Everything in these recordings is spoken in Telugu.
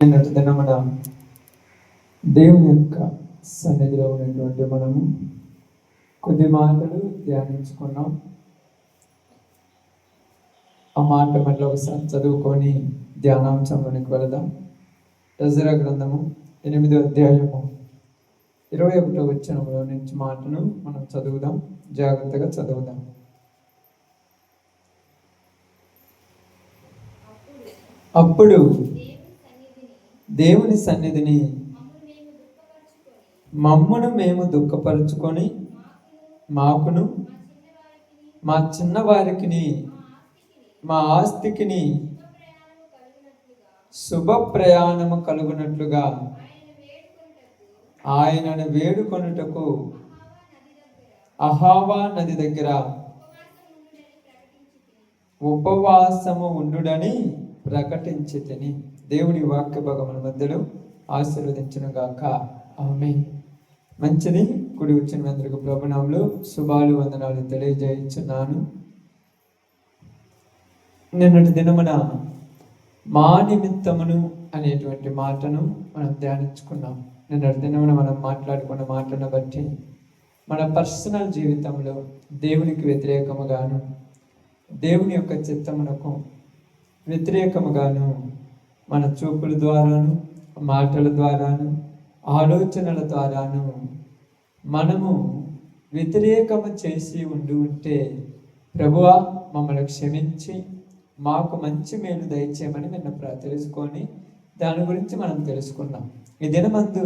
నిన్నటి దినమున దేవుని యొక్క సన్నిధిలో ఉన్నటువంటి మనము కొద్ది మాటలు ధ్యానించుకున్నాం. ఆ మాట మళ్ళీ ఒకసారి చదువుకొని ధ్యానాంశంలోనికి వెళదాం. ఎజ్రా గ్రంథము 8వ అధ్యాయము 21వ వచనంలో నుంచి మాటను మనం చదువుదాం. జాగ్రత్తగా చదువుదాం. అప్పుడు దేవుని సన్నిధిని మమ్మును మేము దుఃఖపరుచుకొని మాకును మా చిన్నవారికి మా ఆస్తికిని శుభ ప్రయాణము కలుగునట్లుగా ఆయనను వేడుకొనుటకు అహావా నది దగ్గర ఉపవాసము ఉండుడని ప్రకటించితిని. దేవుడి వాక్య భాగముల మధ్యలో ఆశీర్వదించును గాక. ఆమేన్. మంచిది. కుడి వచ్చిన అందరికి ప్రభునామములో శుభాలు వందనాలు తెలియజేయుచున్నాను. నిన్నటి దినమున మా నిమిత్తమును అనేటువంటి మాటను మనం ధ్యానించుకున్నాం. నిన్నటి దినమున మనం మాట్లాడుకున్న మాటను బట్టి మన పర్సనల్ జీవితంలో దేవునికి వ్యతిరేకముగాను, దేవుని యొక్క చిత్తమునకు వ్యతిరేకముగాను మన చూపుల ద్వారాను, మాటల ద్వారాను, ఆలోచనల ద్వారాను మనము వ్యతిరేకము చేసి ఉంటే ప్రభువా మమ్మల్ని క్షమించి మాకు మంచి మేలు దయచేయమని నిన్న తెలుసుకొని దాని గురించి మనం తెలుసుకున్నాం. ఈ దినమందు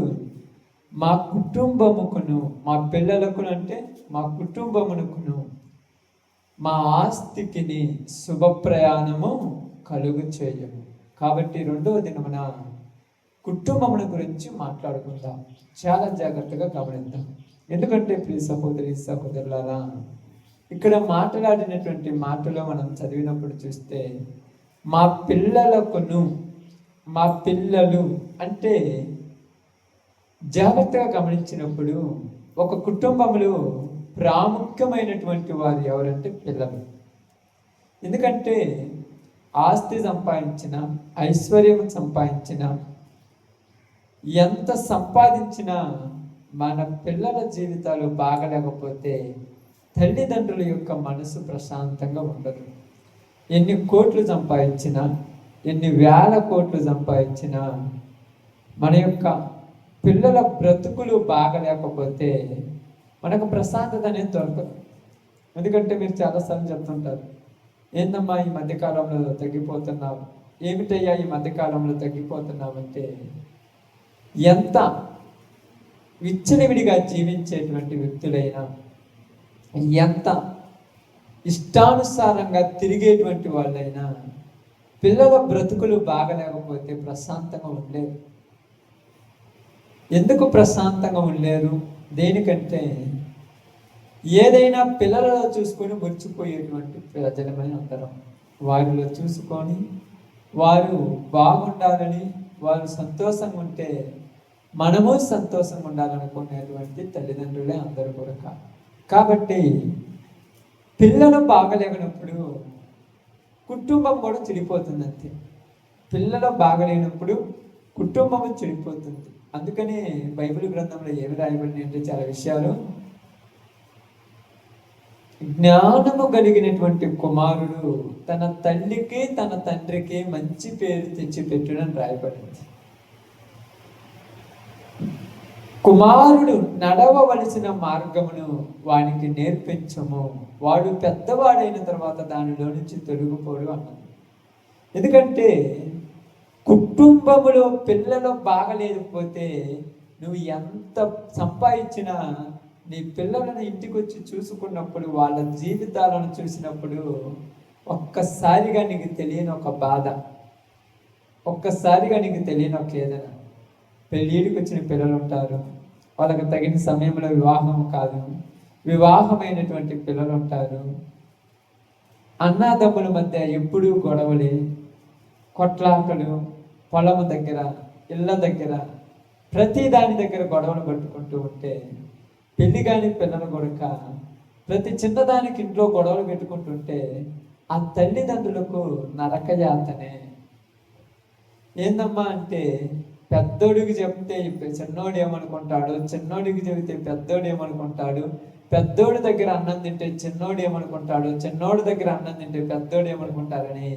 మా కుటుంబముకును, మా పిల్లలకును అంటే మా కుటుంబమునకును, మా ఆస్తికిని శుభ ప్రయాణము కలుగు చేయము. కాబట్టి 2వ దినమున కుటుంబముల గురించి మాట్లాడుకుందాం. చాలా జాగ్రత్తగా గమనిద్దాం. ఎందుకంటే ప్రియ సహోదరి సహోదరులారా, ఇక్కడ మాట్లాడినటువంటి మాటలో మనం చదివినప్పుడు చూస్తే మా పిల్లలకును, మా పిల్లలు అంటే జాగ్రత్తగా గమనించినప్పుడు ఒక కుటుంబంలో ప్రాముఖ్యమైనటువంటి వారు ఎవరంటే పిల్లలు. ఎందుకంటే ఆస్తి సంపాదించిన, ఐశ్వర్యం సంపాదించిన, ఎంత సంపాదించినా మన పిల్లల జీవితాలు బాగలేకపోతే తల్లిదండ్రుల యొక్క మనసు ప్రశాంతంగా ఉండదు. ఎన్ని కోట్లు సంపాదించినా, ఎన్ని వేల కోట్లు సంపాదించినా మన యొక్క పిల్లల బ్రతుకులు బాగలేకపోతే మనకు ప్రశాంతత అనేది దొరకదు. ఎందుకంటే మీరు చాలాసార్లు చెప్తుంటారు, ఏందమ్మా ఈ మధ్యకాలంలో తగ్గిపోతున్నావు, ఏమిటయ్యా ఈ మధ్యకాలంలో తగ్గిపోతున్నావు అంటే, ఎంత విచ్చలవిడిగా జీవించేటువంటి వ్యక్తులైనా, ఎంత ఇష్టానుసారంగా తిరిగేటువంటి వాళ్ళైనా పిల్లల బ్రతుకులు బాగలేకపోతే ప్రశాంతంగా ఉండలేరు. ఎందుకు ప్రశాంతంగా ఉండలేరు? దేనికంటే ఏదైనా పిల్లలలో చూసుకొని మురిచిపోయేటువంటి ప్రజలమై అందరం వారిలో చూసుకొని వారు బాగుండాలని, వారు సంతోషంగా ఉంటే మనము సంతోషంగా ఉండాలనుకునేటువంటి తల్లిదండ్రులే అందరూ కూడా. కాబట్టి పిల్లలు బాగలేనప్పుడు కుటుంబం కూడా చెడిపోతుంది. అంతే, పిల్లలు బాగలేనప్పుడు కుటుంబం చెడిపోతుంది. అందుకని బైబిల్ గ్రంథంలో ఏమి రాయబడింది అంటే చాలా విషయాలు, జ్ఞానము కలిగినటువంటి కుమారుడు తన తల్లికి తన తండ్రికి మంచి పేరు తెచ్చి పెట్టుడని రాయబడింది. కుమారుడు నడవవలసిన మార్గమును వానికి నేర్పించము, వాడు పెద్దవాడైన తర్వాత దానిలో నుంచి తొలగిపోడు అన్నది. ఎందుకంటే కుటుంబములో పిల్లలు బాగలేకపోతే నువ్వు ఎంత సంపాదించినా నీ పిల్లలను ఇంటికి వచ్చి చూసుకున్నప్పుడు, వాళ్ళ జీవితాలను చూసినప్పుడు ఒక్కసారిగా నీకు తెలియని ఒక బాధ, ఒక్కసారిగా నీకు తెలియని ఒక ఏదైనా, పెళ్ళిడికి వచ్చిన పిల్లలు ఉంటారు, వాళ్ళకి తగిన సమయంలో వివాహం కాదు, వివాహమైనటువంటి పిల్లలు ఉంటారు, అన్నాదమ్ముల మధ్య ఎప్పుడూ గొడవలే, కొట్లాటలు, పొలము దగ్గర, ఇళ్ళ దగ్గర, ప్రతి దాని దగ్గర గొడవలు పట్టుకుంటూ ఉంటే, పెళ్లి కాని పిల్లలు కొడుక ప్రతి చిన్నదానికి ఇంట్లో గొడవలు పెట్టుకుంటుంటే ఆ తల్లిదండ్రులకు నరకయాతనే. ఏందమ్మా అంటే, పెద్దోడికి చెప్తే చిన్నోడు ఏమనుకుంటాడు, చిన్నోడికి చెబితే పెద్దోడు ఏమనుకుంటాడు, పెద్దోడి దగ్గర అన్నం తింటే చిన్నోడు ఏమనుకుంటాడు, చిన్నోడి దగ్గర అన్నం తింటే పెద్దోడు ఏమనుకుంటారని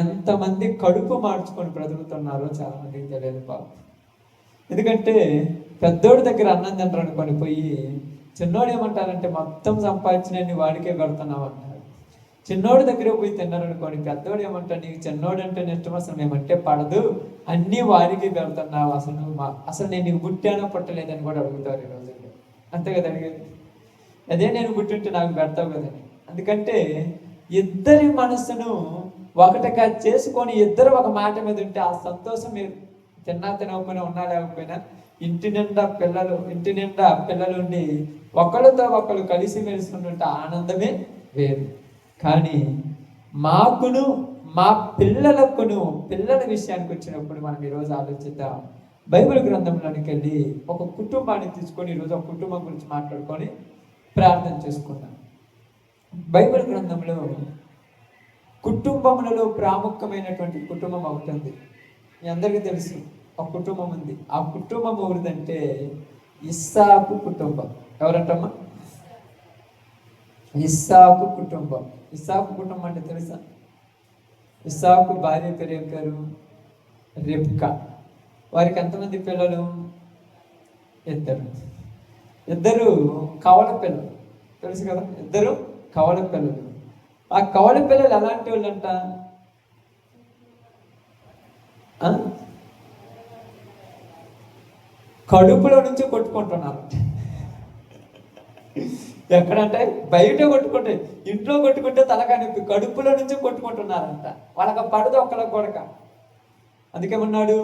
ఎంతమంది కడుపు మార్చుకొని బ్రతుకుతున్నారో చాలా మందికి తెలియదు పాపం. ఎందుకంటే పెద్దోడి దగ్గర అన్నం తింటారు అనుకొని పోయి చిన్నోడు ఏమంటారంటే మొత్తం సంపాదించిన వాడికే కడుతున్నావు అంటారు. చిన్నోడి దగ్గర పోయి తిన్నారనుకోండి, పెద్దోడు ఏమంటాడు, నీకు చిన్నోడు అంటే ఇష్టం, అసలు మేమంటే పడదు, అన్నీ వాడికి కడుతున్నావు, అసలు నేను నీకు పుట్టానో పుట్టలేదని కూడా అడుగుతారు ఈ రోజుల్లో. అంతే కదా అడిగేది. అదే నేను పుట్టింటే నాకు పెడతావు కదని. ఎందుకంటే ఇద్దరి మనసును ఒకటిగా చేసుకొని ఇద్దరు ఒక మాట మీద ఉంటే ఆ సంతోషం మీరు తినకపోయినా ఉన్నా లేకపోయినా ఇంటి నిండా పిల్లలు ఉండి ఒకరితో ఒకరు కలిసి మెలుసుకుంటుంటే ఆనందమే వేరు. కానీ మాకును మా పిల్లల విషయానికి వచ్చినప్పుడు మనం ఈరోజు ఆలోచిద్దాం. బైబిల్ గ్రంథంలోనికి వెళ్ళి ఒక కుటుంబాన్ని తీసుకొని ఈరోజు ఒక కుటుంబం గురించి మాట్లాడుకొని ప్రార్థన చేసుకుందాం. బైబిల్ గ్రంథంలో కుటుంబములలో ప్రాముఖ్యమైనటువంటి కుటుంబం అవుతుంది. మీ అందరికీ తెలుసు, ఒక కుటుంబం ఉంది. ఆ కుటుంబం ఎవరిదంటే ఇస్సాకు కుటుంబం. ఎవరంటమ్మా? ఇస్సాకు కుటుంబం. ఇస్సాకు కుటుంబం అంటే తెలుసా? ఇస్సాకు భార్య పేరు ఏం పేరు? రిబ్కా. వారికి ఎంతమంది పిల్లలు? ఇద్దరు కవల పిల్లలు. తెలుసు కదా, ఇద్దరు కవల పిల్లలు. ఆ కవల పిల్లలు ఎలాంటి వాళ్ళంట? కడుపులో నుంచి కొట్టుకుంటున్నారు. ఎక్కడంటే బయట కొట్టుకుంటే, ఇంట్లో కొట్టుకుంటే తలకానొప్పి, కడుపులో నుంచి కొట్టుకుంటున్నారంట. వాళ్ళకి పడదు ఒక్కళ్ళకి కొడక. అందుకేమన్నాడు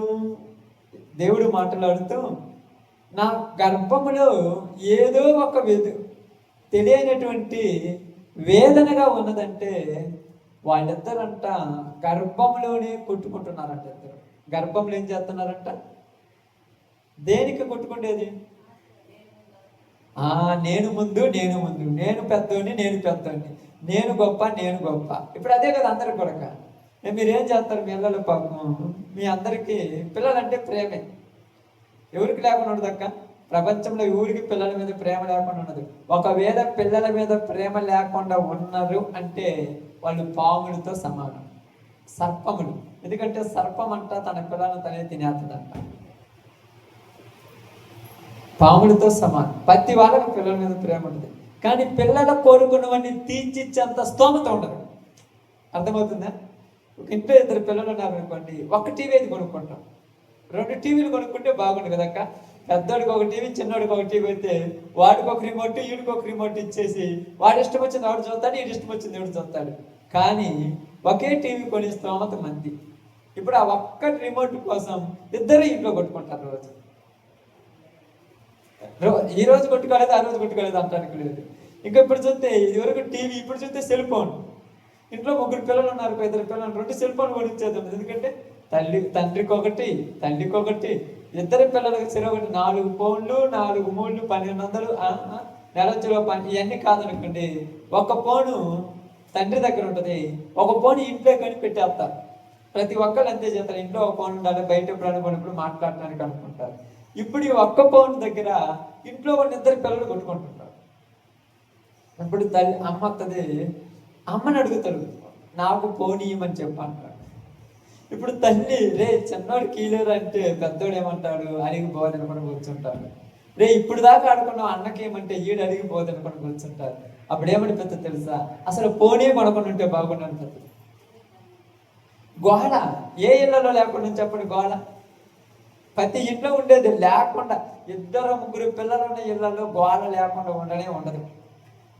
దేవుడు మాట్లాడుతూ, నా గర్భములో ఏదో ఒక తెలియనటువంటి వేదనగా ఉన్నదంటే వాళ్ళిద్దరంట గర్భంలోనే కొట్టుకుంటున్నారంట. ఇద్దరు గర్భంలో ఏం చేస్తున్నారంట? దేనికి కొట్టుకుండేది? నేను ముందు, నేను పెద్దోని, నేను గొప్ప. ఇప్పుడు అదే కదా అందరికి కొడక. మీరేం చేస్తారు? మీ పిల్లలు పాపం, మీ అందరికీ పిల్లలంటే ప్రేమే. ఎవరికి లేకుండా ఉండదు అక్క, ప్రపంచంలో ఎవరికి పిల్లల మీద ప్రేమ లేకుండా ఉండదు. ఒకవేళ పిల్లల మీద ప్రేమ లేకుండా ఉన్నారు అంటే వాళ్ళు పాములతో సమానం, సర్పములు. ఎందుకంటే సర్పం అంట తన పిల్లలను తనే తినేస్తుందంట. పాములతో సమానం. ప్రతి వాళ్ళకి పిల్లల మీద ప్రేమ ఉంటుంది, కానీ పిల్లల కోరుకున్నవన్నీ తీర్చిచ్చేంత స్తోమత ఉండదు. అర్థమవుతుందా? ఒక ఇంట్లో ఇద్దరు పిల్లలు ఉన్నారనుకోండి, ఒక టీవీ కొనుక్కుంటాం, 2 టీవీలు కొనుక్కుంటే బాగుండు కదక్క. పెద్దోడికి ఒక టీవీ, చిన్నోడికి ఒక టీవీ అయితే వాడికి ఒక రిమోట్, వీడికి ఒక రిమోట్ ఇచ్చేసి వాడి ఇష్టం వచ్చింది వాడు చూస్తాడు, వీడి ఇష్టం వచ్చింది వీడు చూస్తాడు. కానీ ఒకే టీవీ కొని స్తోమత మంది. ఇప్పుడు ఆ ఒక్క రిమోట్ కోసం ఇద్దరు ఇంట్లో కొట్టుకుంటారు. ఈ రోజు కొట్టుకోలేదు, ఆ రోజు కొట్టుకోలేదు అంటానికి లేదు. ఇంకా ఇప్పుడు చూస్తే ఇదివరకు టీవీ, ఇప్పుడు చూస్తే సెల్ ఫోన్. ఇంట్లో 3 పిల్లలు ఉన్నారు, 2 పిల్లలు, 2 సెల్ ఫోన్ కొనిచ్చేద్దాం. ఎందుకంటే తండ్రికి ఒకటి, తల్లికి ఒకటి, ఇద్దరు పిల్లలకు చెరొకటి. 4 ఫోన్లు, 4 3 1200 నెలొచ్చులో పని. ఇవన్నీ కాదనుకోండి, ఒక ఫోను తండ్రి దగ్గర ఉంటుంది, ఒక ఫోన్ ఇంట్లో కొని పెట్టేస్తారు. ప్రతి ఒక్కరు అంతే చేస్తారు. ఇంట్లో ఒక ఫోన్ ఉండాలి, బయట ఎప్పుడు మాట్లాడటానికి అనుకుంటారు. ఇప్పుడు ఈ ఒక్క ఫోన్ దగ్గర ఇంట్లో కొన్ని 2 పిల్లలు కొట్టుకుంటుంటారు. ఇప్పుడు అమ్మ వస్తుంది, అమ్మని అడుగుతారు, నాకు ఫోన్ ఇవ్వమని చెప్పంటారు. ఇప్పుడు తల్లి, రే చిన్నోడు కీలేరు అంటే పెద్దోడు ఏమంటాడు? అడిగిపోదనుకొని కూర్చుంటాడు. రే ఇప్పుడు దాకా ఆడుకున్నావు, అన్నకి ఏమంటే ఈడు అడిగిపోదనుకొని కూర్చుంటారు. అప్పుడు ఏమనిపిస్తుంది తెలుసా? అసలు ఫోనే కొనుక్కొని ఉంటే బాగుండు అనిపిస్తుంది. గోడ ఏ ఇళ్లలో లేకుండా చెప్పండి, గోడ ప్రతి ఇంట్లో ఉండేది. లేకుండా 2 3 పిల్లలు ఉన్న ఇళ్లలో గోడ లేకుండా ఉండనే ఉండదు.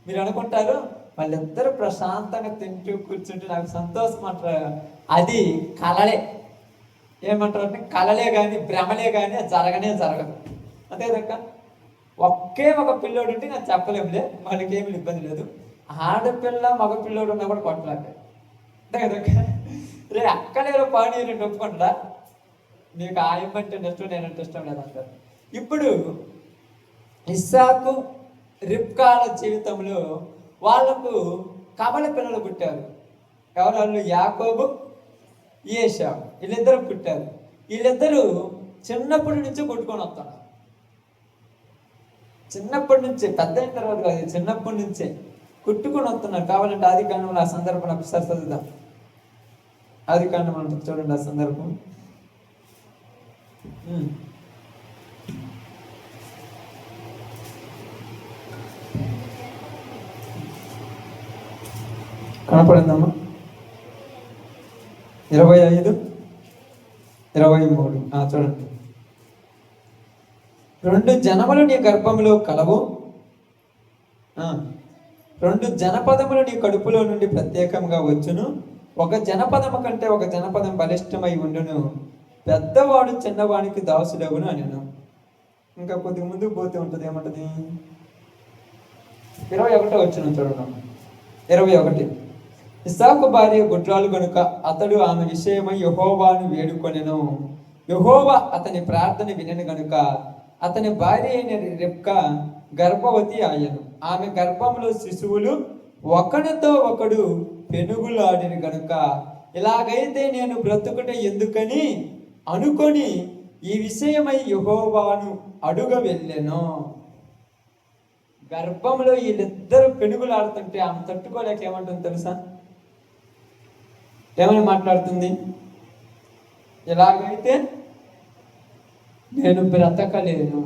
మీరు అనుకుంటారు వాళ్ళిద్దరు ప్రశాంతంగా తింటూ కూర్చుంటూ నాకు సంతోషం అంటారు. అది కలలే. ఏమంటారు అంటే కలలే కానీ భ్రమలే కానీ అది జరగదు. అంతే కదక్క. ఒకే ఒక పిల్లోడు ఉంటే నాకు చెప్పలేములే, వాళ్ళకి ఏమి ఇబ్బంది లేదు. ఆడపిల్ల మగ పిల్లోడు ఉన్నా కూడా కొట్టలేదు. అంతే కదక్క. రే అక్కలేరు పానీ రెండు ఒప్పుకుంటా, నీకు ఆయమంటే ఇష్టం, నేనంటే ఇష్టం లేదంటారు. ఇప్పుడు ఇస్సాకు రిబ్కాల జీవితంలో వాళ్లకు కమల పిల్లలు పుట్టారు. ఎవరు వాళ్ళు? యాకోబు, ఏశావు. వీళ్ళిద్దరు పుట్టారు. వీళ్ళిద్దరూ చిన్నప్పటి నుంచే కొట్టుకొని వస్తున్నారు. చిన్నప్పటి నుంచే, పెద్ద అయిన తర్వాత కాదు, చిన్నప్పటి నుంచే కొట్టుకొని వస్తున్నారు. కావాలంటే ఆదికాండంలో ఆ సందర్భం ఒకసారి చదువుదాం. ఆదికాండం అంటే చూడండి ఆ సందర్భం. కనపడిందమ్మా? 25, 23 చూడండి. 2 జనములు నీ గర్భంలో కలవు, 2 జనపదములు నీ కడుపులో నుండి ప్రత్యేకంగా వచ్చును. ఒక జనపదము కంటే ఒక జనపదం బలిష్టమై ఉండును. పెద్దవాడు చిన్నవానికి దాసుడవును అనెను. ఇంకా కొద్దిగా ముందుకు పోతే ఉంటుంది. ఏమంటది? 21 వచ్చిన చూడడం. 21. ఇస్సాకు భార్య గుడ్రాలు గనుక అతడు ఆమె విషయమై యెహోవాను వేడుకొనెను. యెహోవా అతని ప్రార్థన వినెను గనుక అతని భార్య అయిన రెబ్కా గర్భవతి ఆయను. ఆమె గర్భంలో శిశువులు ఒకనితో ఒకడు పెనుగులాడిని గనుక ఇలాగైతే నేను బ్రతుకుట ఎందుకని అనుకొని ఈ విషయమై యెహోవాను అడుగ వెళ్ళెను. గర్భంలో వీళ్ళిద్దరు పెనుగులాడుతుంటే ఆమె తట్టుకోలేక ఏమంటుంది తెలుసా? ఏమని మాట్లాడుతుంది? ఎలాగైతే నేను బ్రతకలేను.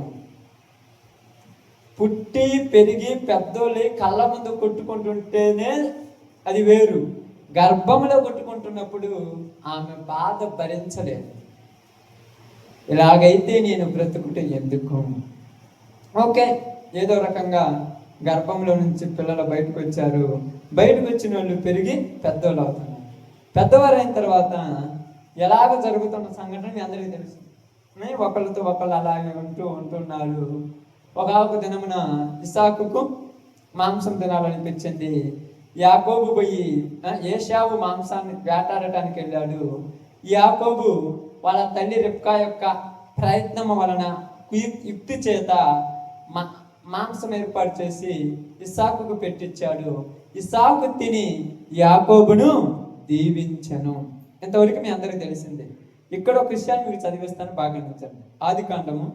పుట్టి పెరిగి పెద్దోళ్ళి కళ్ళ ముందు కొట్టుకుంటుంటేనే అది వేరు. గర్భంలో కొట్టుకుంటున్నప్పుడు ఆమె బాధ భరించలేదు. ఇలాగైతే నేను బ్రతుకుటే ఎందుకు? ఓకే, ఏదో రకంగా గర్భంలో నుంచి పిల్లలు బయటకు వచ్చారు. బయటకు వచ్చిన వాళ్ళు పెరిగి పెద్దోళ్ళు అవుతున్నారు. పెద్దవారు అయిన తర్వాత ఎలాగ జరుగుతున్న సంఘటన మీ అందరికీ తెలుసు. ఒకళ్ళతో ఒకళ్ళు అలాగే ఉంటున్నారు. ఒక దినమున ఇస్సాకుకు మాంసం తినాలనిపించింది. యాకోబు పోయి ఏశావు మాంసాన్ని వేటాడటానికి వెళ్ళాడు. యాకోబు వాళ్ళ తల్లి రిబ్కా యొక్క ప్రయత్నం వలన యుక్తి చేత మాంసం ఏర్పాటు చేసి ఇస్సాకుకు పెట్టించాడు. ఇస్సాకు తిని యాకోబును దీవించెను. ఇంతవరకు మీ అందరికీ తెలిసిందే. ఇక్కడ ఒక విషయాన్ని మీకు చదివిస్తాను, బాగా గమనించండి. ఆదికాండము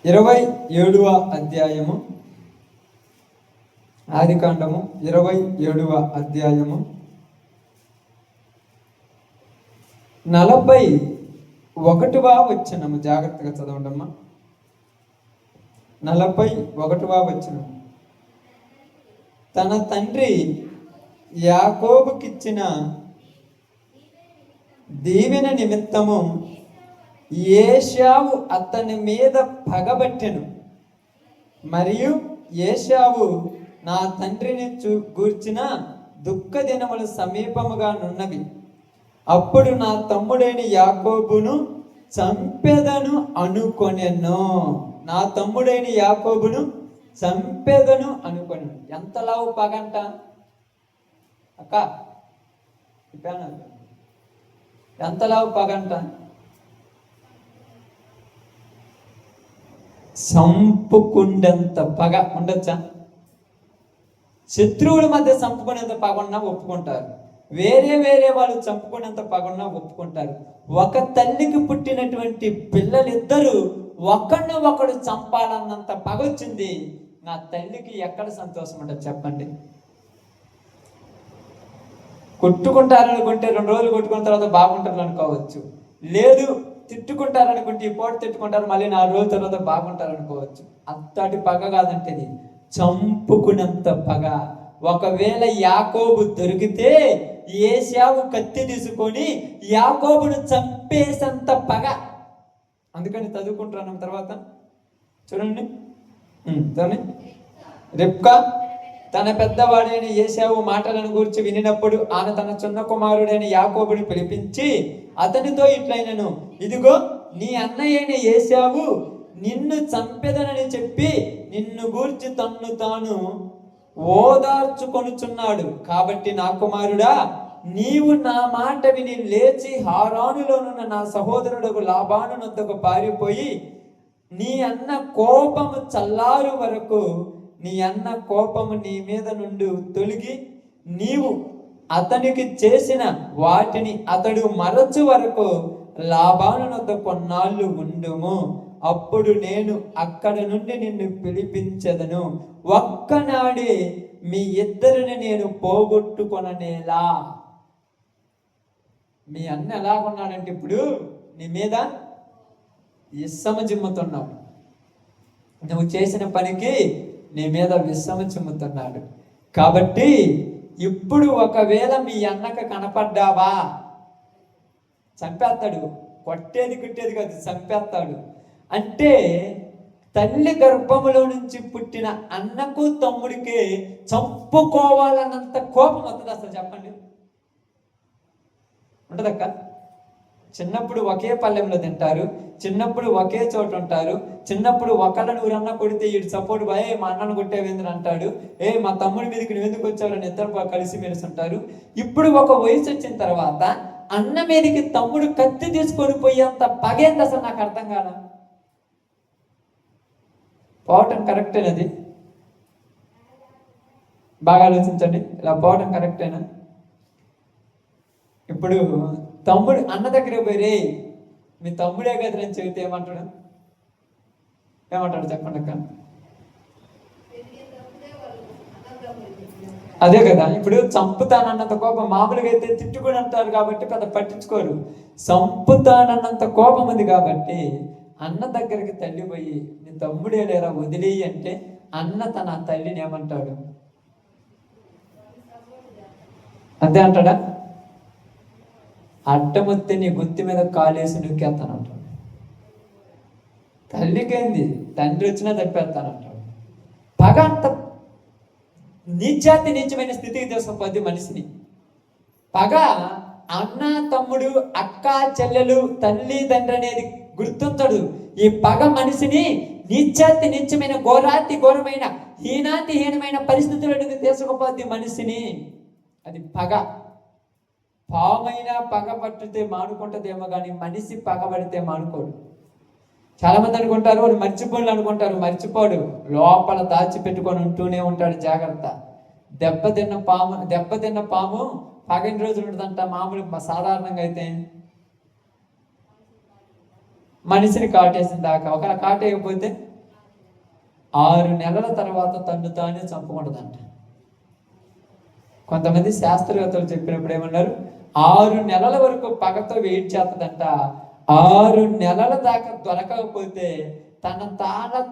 27వ అధ్యాయము. ఆదికాండము 27వ అధ్యాయము 41వ వచనము. జాగ్రత్తగా చదవండమ్మా. 41వ వచనం. తన తండ్రి యాకోబుకిచ్చిన దీవెన నిమిత్తము ఏశావు అతని మీద పగబట్టెను. మరియు ఏశావు నా తండ్రిని గూర్చిన దుఃఖ దినములు సమీపముగా నున్నవి. అప్పుడు నా తమ్ముడైన యాకోబును చంపెదను అనుకొనెను. నా తమ్ముడైన యాకోబును చంపెదను అనుకొనెను. ఎంతలావు పగంట అక్క? ఎంతలావు పగంట? చంపుకుండేంత పగ ఉండొచ్చా? శత్రువుల మధ్య చంపుకునేంత పగ ఉన్నా ఒప్పుకుంటారు. వేరే వాళ్ళు చంపుకునేంత పగ ఉన్నా ఒప్పుకుంటారు. ఒక తల్లికి పుట్టినటువంటి పిల్లలిద్దరూ ఒకడు చంపాలన్నంత పగ వచ్చింది. నా తల్లికి ఎక్కడ సంతోషం ఉంటుంది చెప్పండి? కొట్టుకుంటారనుకుంటే 2 రోజులు కొట్టుకున్న తర్వాత బాగుంటారు అనుకోవచ్చు. లేదు, తిట్టుకుంటారనుకుంటే ఈ పూట తిట్టుకుంటారు, మళ్ళీ 4 రోజుల తర్వాత బాగుంటారు అనుకోవచ్చు. అంతటి పగ కాదంటే ఇది చంపుకున్నంత పగ. ఒకవేళ యాకోబు దొరికితే ఏశావు కత్తి తీసుకొని యాకోబును చంపేసంత పగ. అందుకని చదువుకుంటున్నాం తర్వాత చూడండి. రిబ్కా తన పెద్దవాడైన ఏశావు మాటలను గూర్చి వినినప్పుడు ఆమె తన చిన్న కుమారుడైన యాకోబుని పిలిపించి అతనితో ఇట్లైనను, ఇదిగో నీ అన్నయ్యైన ఏశావు నిన్ను చంపెదనని చెప్పి నిన్ను గూర్చి తన్ను తాను ఓదార్చుకొనుచున్నాడు. కాబట్టి నా కుమారుడా, నీవు నా మాట విని లేచి హారానులోనున్న నా సహోదరుడు లాబాను నొద్దకు పారిపోయి నీ అన్న కోపము చల్లారు వరకు నీ అన్న కోపము నీ మీద నుండి తొలగి నీవు అతనికి చేసిన వాటిని అతడు మరచు వరకు లాబాను వద్ద కొన్నాళ్ళు ఉండుము, అప్పుడు నేను అక్కడ నుండి నిన్ను పిలిపించదను. ఒక్కనాడే మీ ఇద్దరిని నేను పోగొట్టుకొననేలా. మీ అన్న ఎలాగున్నాడంటే ఇప్పుడు నీ మీద విషమ చిమ్ముతున్నావు. నువ్వు చేసిన పనికి నీ మీద విషమ చిమ్ముతున్నాడు. కాబట్టి ఇప్పుడు ఒకవేళ మీ అన్నకు కనపడ్డావా చంపేస్తాడు. కొట్టేది కుట్టేది కాదు, చంపేస్తాడు. అంటే తల్లి గర్భములో నుంచి పుట్టిన అన్నకు తమ్ముడికి చంపుకోవాలన్నంత కోపం వస్తుంది. అసలు చెప్పండి, ఉంటదక్క? చిన్నప్పుడు ఒకే పల్లెంలో తింటారు, చిన్నప్పుడు ఒకే చోట ఉంటారు, చిన్నప్పుడు ఒకళ్ళని ఊరన్న కొడితే వీడు సపోర్ట్ బాయ్ మా అన్నను కొట్టేవేంద్ర అంటాడు, మా తమ్ముడి మీదకి నువ్వు ఎందుకు వచ్చావని ఇద్దరు కలిసి మెలిసి ఉంటారు. ఇప్పుడు ఒక వయసు వచ్చిన తర్వాత అన్న మీదకి తమ్ముడు కత్తి తీసుకొని పోయేంత పగేంది అసలు నాకు అర్థం కాదు. పోవటం కరెక్టేనది? బాగా ఆలోచించండి. ఇలా పోవటం కరెక్టేనా? ఇప్పుడు తమ్ముడు అన్న దగ్గర పోయి రే మీ తమ్ముడే కదా అని చెబితే ఏమంటాడు? చెప్పండి అక్క. అదే కదా, ఇప్పుడు చంపుతానన్నంత కోపం. మామూలుగా అయితే తిట్టుకుని అంటారు కాబట్టి పెద్ద పట్టించుకోరు. చంపుతానన్నంత కోపం ఉంది కాబట్టి అన్న దగ్గరికి తల్లి పోయి నీ తమ్ముడే లేరా వదిలేయి అంటే అన్న తన తల్లిని ఏమంటాడు? అంతే అంటాడా? అడ్డమొత్తే నీ గుత్తి మీద కాలేసి నొక్కేస్తానంటాడు. తల్లికేంది, తండ్రి వచ్చినా తప్పేస్తానంటాడు. పగ అంత నీచమైన స్థితికి తీసుకుపోద్ది మనిషిని. పగ అన్న తమ్ముడు అక్క చెల్లెలు తల్లి తండ్రి అనేది గుర్తుంచడు. ఈ పగ మనిషిని నీచమైన ఘోరమైన హీనమైన పరిస్థితులకు తీసుకుపోద్ది మనిషిని. అది పగ. పామైనా పగ పట్టితే మానుకుంటదేమో కానీ మనిషి పగబడితే మానుకోడు. చాలా మంది అనుకుంటారు వాడు మర్చిపోడు అనుకుంటారు. మర్చిపోడు, లోపల దాచిపెట్టుకొని ఉంటూనే ఉంటాడు. జాగ్రత్త. దెబ్బతిన్న పాము 12 రోజులు ఉంటుందంట. మామూలు సాధారణంగా అయితే మనిషిని కాటేసిన దాకా. ఒకవేళ కాటేయకపోతే 6 నెలల తర్వాత తను తానే చంపుకుంటుందంట. కొంతమంది శాస్త్రవేత్తలు చెప్పినప్పుడు ఏమన్నారు, 6 నెలల వరకు పగతో వెయిట్ చేస్తుందంట. 6 నెలల దాకా దొరకకపోతే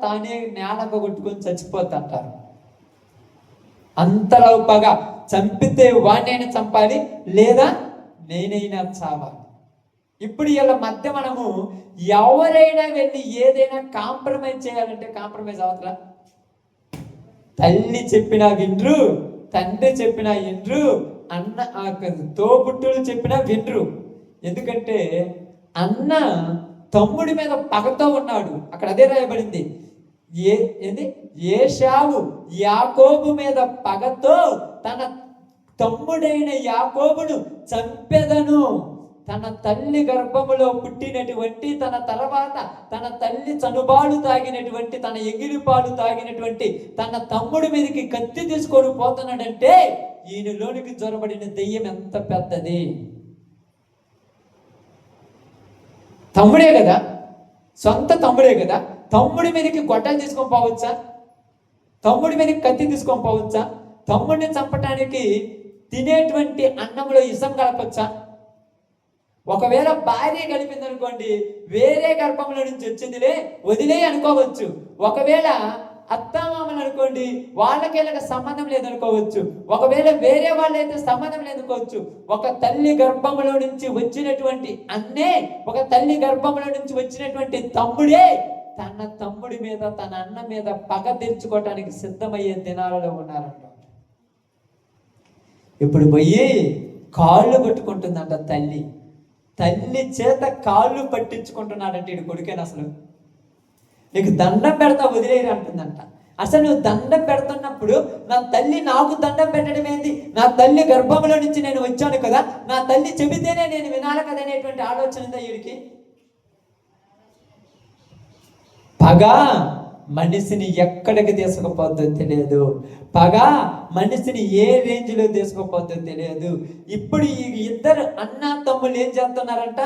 తానే నేలకు కొట్టుకొని చచ్చిపోతుంటారు. అంతలో పగ. చంపితే వాడినైనా చంపాలి, లేదా నేనైనా చావాలి. ఇప్పుడు ఇలా మధ్య మనము ఎవరైనా వెళ్ళి ఏదైనా కాంప్రమైజ్ చేయాలంటే కాంప్రమైజ్ అవుతారా? తల్లి చెప్పినా వినరు, తండ్రి చెప్పినా వినరు, అన్న తోబుట్టులు చెప్పినా వినరు. ఎందుకంటే అన్న తమ్ముడి మీద పగతో ఉన్నాడు. అక్కడ అదే రాయబడింది. ఏశావు యాకోబు మీద పగతో తన తమ్ముడైన యాకోబును చంపెదను. తన తల్లి గర్భములో పుట్టినటువంటి, తన తర్వాత తన తల్లి చనుబాలు తాగినటువంటి, తన ఎగిలిపాలు తాగినటువంటి తన తమ్ముడి మీదకి కత్తి తీసుకొని పోతున్నాడంటే ఈయనలోనికి జ్వరబడిన దెయ్యం ఎంత పెద్దది. తమ్ముడే కదా, సొంత తమ్ముడే కదా. తమ్ముడి మీదకి గొడ్డలు తీసుకొని పోవచ్చా? తమ్ముడి మీదకి కత్తి తీసుకొని పోవచ్చా? తమ్ముడిని చంపటానికి తినేటువంటి అన్నంలో ఇసం కలపచ్చా? ఒకవేళ భార్య కలిపింది అనుకోండి, వేరే గర్భంలో నుంచి వచ్చిందిలే వదిలే అనుకోవచ్చు. ఒకవేళ అత్తామామలు అనుకోండి, వాళ్ళకి సంబంధం లేదనుకోవచ్చు. ఒకవేళ వేరే వాళ్ళైతే సంబంధం లేదనుకోవచ్చు. ఒక తల్లి గర్భంలో నుంచి వచ్చినటువంటి అన్నే, ఒక తల్లి గర్భంలో నుంచి వచ్చినటువంటి తమ్ముడే తన తమ్ముడి మీద, తన అన్న మీద పగ తీర్చుకోవటానికి సిద్ధమయ్యే దినాలలో ఉన్నారంట. ఇప్పుడు పోయి కాళ్ళు పట్టుకుంటుందంట తల్లి. తల్లి చేత కాళ్ళు పట్టించుకుంటున్నాడంటే ఇటు కొడుకేనా? అసలు నీకు దండం పెడతా వదిలేరు అంటుందంట. అసలు నువ్వు దండం పెడుతున్నప్పుడు నా తల్లి నాకు దండం పెట్టడం ఏంది? నా తల్లి గర్భంలో నుంచి నేను వచ్చాను కదా, నా తల్లి చెబితేనే నేను వినాలి కదా అనేటువంటి ఆలోచన ఉందా వీడికి? పగ మనిషిని ఎక్కడికి తీసుకుపోద్దో తెలియదు. పగ మనిషిని ఏ రేంజ్లో తీసుకుపోద్దో తెలియదు. ఇప్పుడు ఈ ఇద్దరు అన్నా తమ్ముళ్ళు ఏం చేస్తున్నారంట?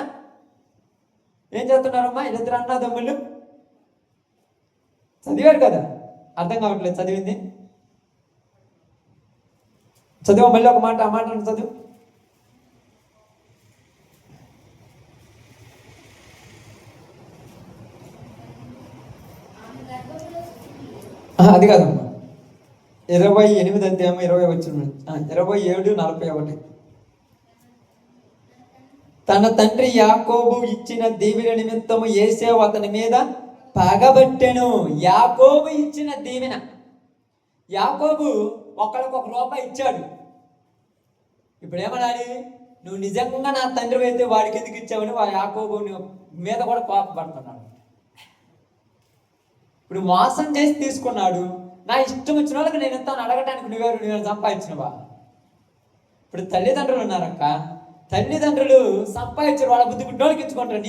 ఏం చేస్తున్నారమ్మా ఇద్దరు అన్నా తమ్ముళ్ళు? చదివారు కదా, అర్థం కావట్లేదు చదివింది. చదువు మళ్ళీ ఒక మాట, ఆ మాట చదువు. అది కాదమ్మా, 28 అధ్యాయం 20 వచ్చిన 27:41. తన తండ్రి యాకోబు ఇచ్చిన దీవెన నిమిత్తము ఏశావు అతని మీద పగబట్టెను. యాకోబు ఇచ్చిన దీవెన, యాకోబు ఒకళ్ళకి ₹1 ఇచ్చాడు. ఇప్పుడు ఏమనాలి? నువ్వు నిజంగా నా తండ్రి అయితే వాడికి ఎందుకు ఇచ్చావని యాకోబు మీద కూడా కోపపడుతున్నాడు. ఇప్పుడు మోసం చేసి తీసుకున్నాడు. నా ఇష్టం వచ్చిన వాళ్ళకి నేను ఎంత అడగటానికి నువ్వు సంపాదించినవా? ఇప్పుడు తల్లిదండ్రులు ఉన్నారక్క, తల్లిదండ్రులు సంపాదించారు, వాళ్ళ బుద్ధి గుడ్డోళ్ళకి ఇచ్చుకుంటారు.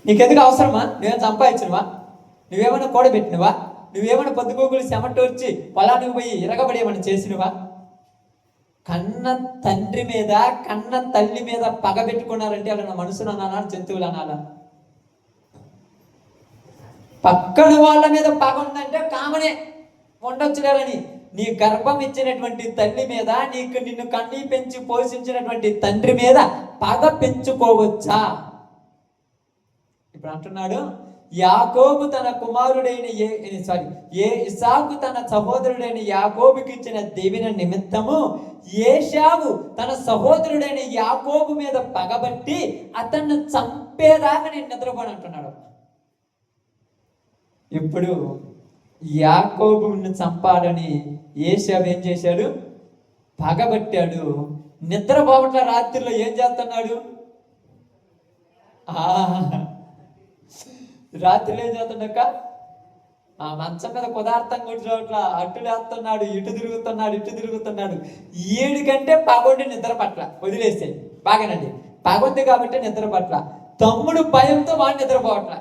నీకెందుకు అవసరమా? నువ్వేమైనా సంపాదించినవా? నువ్వేమైనా కూడబెట్టినవా? నువ్వేమైనా పొద్దుగోగులు చెమటోర్చి పొలానికి పోయి ఇరగబడి ఏమైనా చేసినవా? కన్న తండ్రి మీద కన్న తల్లి మీద పగ పెట్టుకున్నారంటే వాళ్ళ మనుషులు అనాలా, జంతువులు అనాలా? పక్కన వాళ్ళ మీద పగ ఉందంటే కామనే, ఉండొచ్చులేరని. నీ గర్భం ఇచ్చినటువంటి తల్లి మీద, నిన్ను కన్నీ పెంచి పోషించినటువంటి తండ్రి మీద పగ పెంచుకోవచ్చా? ఇప్పుడు అంటున్నాడు, యాకోబు తన కుమారుడైన ఇస్సాకు తన సహోదరుడైన యాకోబుకి ఇచ్చిన దీవెన నిమిత్తము ఏశావు తన సహోదరుడైన యాకోబు మీద పగబట్టి అతన్ని చంపేదాకా నేను నిద్రపోను అంటున్నాడు. ఇప్పుడు యాకోబుని చంపాలని ఏశావు ఏం చేశాడు? పగబట్టాడు. నిద్రపోవట్ల రాత్రిలో ఏం చేస్తున్నాడు? రాత్రిలో ఏం చేస్తుండక ఆ మంచం మీద పదార్థం కూర్చోట్ల అటు లేస్తున్నాడు, ఇటు తిరుగుతున్నాడు. ఈడికంటే పగొండి నిద్ర పట్ల వదిలేస్తే బాగానండి. పగొంది కాబట్టి నిద్ర పట్ల. తమ్ముడు భయంతో వాడిని నిద్రపోవట్ల.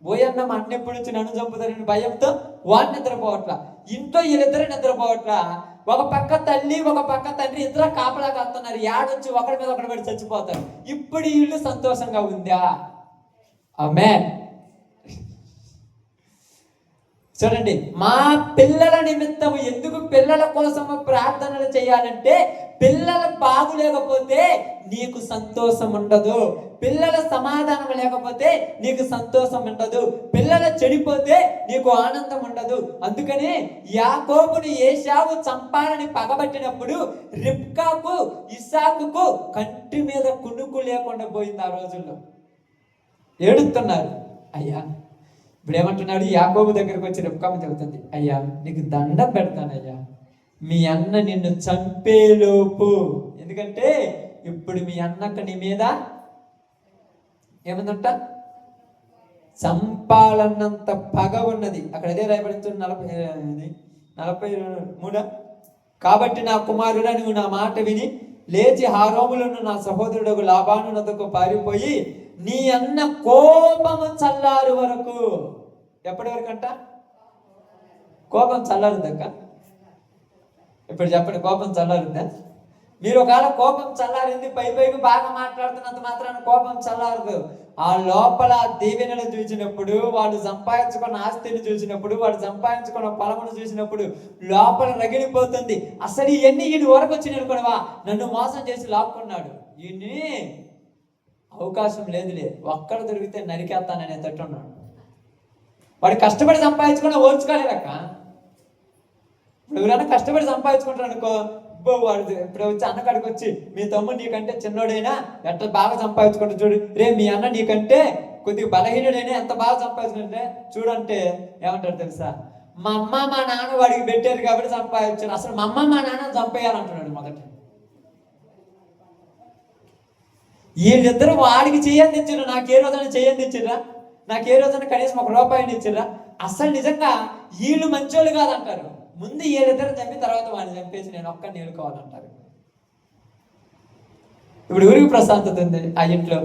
పోయన్న మా అన్న ఎప్పుడు నుంచి నన్ను చంపుతారని భయంతో వాడిని నిద్రపోవట్ల. ఇంట్లో వీళ్ళిద్దరు నిద్రపోవట్ల. ఒక పక్క తల్లి, ఒక పక్క తండ్రి ఇద్దరు కాపలా కాస్తున్నారు. యాడొచ్చి ఒకరి మీద ఒకటి పడి చచ్చిపోతారు. ఇప్పుడు ఇల్లు సంతోషంగా ఉందా? ఆమేన్. చూడండి, మా పిల్లల నిమిత్తము ఎందుకు పిల్లల కోసము ప్రార్థనలు చేయాలంటే, పిల్లలు బాగులేకపోతే నీకు సంతోషం ఉండదు. పిల్లల సమాధానం లేకపోతే నీకు సంతోషం ఉండదు. పిల్లలు చెడిపోతే నీకు ఆనందం ఉండదు. అందుకని యాకోబుని ఏశావు చంపాలని పగబట్టినప్పుడు రిబ్కాకు ఇస్సాకుకు కంటి మీద కునుకు లేకుండా పోయింది. ఆ రోజుల్లో ఏడుస్తున్నారు. అయ్యా, ఇప్పుడు ఏమంటున్నాడు? యాకోబు దగ్గరకు వచ్చి రిబ్కాకు చెబుతుంది, అయ్యా నీకు దండం పెడతానయ్యా, మీ అన్న నిన్ను చంపేలోపు. ఎందుకంటే ఇప్పుడు మీ అన్నకు నీ మీద ఏమందంట? చంపాలన్నంత పగ ఉన్నది. అక్కడ అదే రాయబడింది 43. కాబట్టి నా కుమారుడా, నువ్వు నా మాట విని లేచి హారోములను నా సహోదరుడు లాబాను నద్దకు పారిపోయి నీ అన్న కోపము చల్లారు వరకు. ఎప్పటి వరకు అంట? కోపం చల్లారుద్దక్క. ఇప్పుడు చెప్పండి, కోపం చల్లారుద్దా? మీరు ఒకవేళ కోపం చల్లారింది, పైకి బాగా మాట్లాడుతున్నంత మాత్రాన కోపం చల్లారదు. ఆ లోపల దీవెనలు చూసినప్పుడు, వాడు సంపాదించుకున్న ఆస్తిని చూసినప్పుడు, వాడు సంపాదించుకున్న పొలమును చూసినప్పుడు లోపల రగిలిపోతుంది. అసలు ఇవన్నీ ఈయన వరకు వచ్చి అనుకున్నావా? నన్ను మోసం చేసి లాక్కున్నాడు, ఈయన్ని అవకాశం లేదులే, ఒక్కడ దొరికితే నరికేస్తాననే తట్టున్నాడు. వాడు కష్టపడి సంపాదించుకున్న ఓర్చుకోలేదక్క. ఇప్పుడు ఎవరైనా కష్టపడి సంపాదించుకుంటారు అనుకో, వాడు ఇప్పుడు వచ్చి అన్నకాడికి వచ్చి, మీ తమ్ముడు నీకంటే చిన్నోడైనా ఎట్లా బాగా సంపాదించుకుంటా చూడు, రే మీ అన్న నీకంటే కొద్దిగా బలహీనుడైనా ఎంత బాగా సంపాదించుకుంటే చూడంటే ఏమంటారు తెలుసా? మా అమ్మ మా నాన్న వాడికి పెట్టారు కాబట్టి సంపాదించాను, అసలు మా అమ్మ మా నాన్న చంపేయాలంటున్నాడు మొదట. వీళ్ళిద్దరూ వాడికి చెయ్యని ఇచ్చిర్రా, నాకు ఏ రోజైనా చెయ్యని ఇచ్చిర్రా, నాకు ఏ రోజైనా కనీసం ₹1 ఇచ్చిర్రా? అసలు నిజంగా వీళ్ళు మంచోళ్ళు కాదంటారు. ముందు వీళ్ళిద్దరు చంపి తర్వాత వాడిని చంపేసి నేను ఒక్కడిని ఏలుకోవాలంటారు. ఇప్పుడు ఊరికి ప్రశాంతత ఉంది ఆ ఇంట్లో.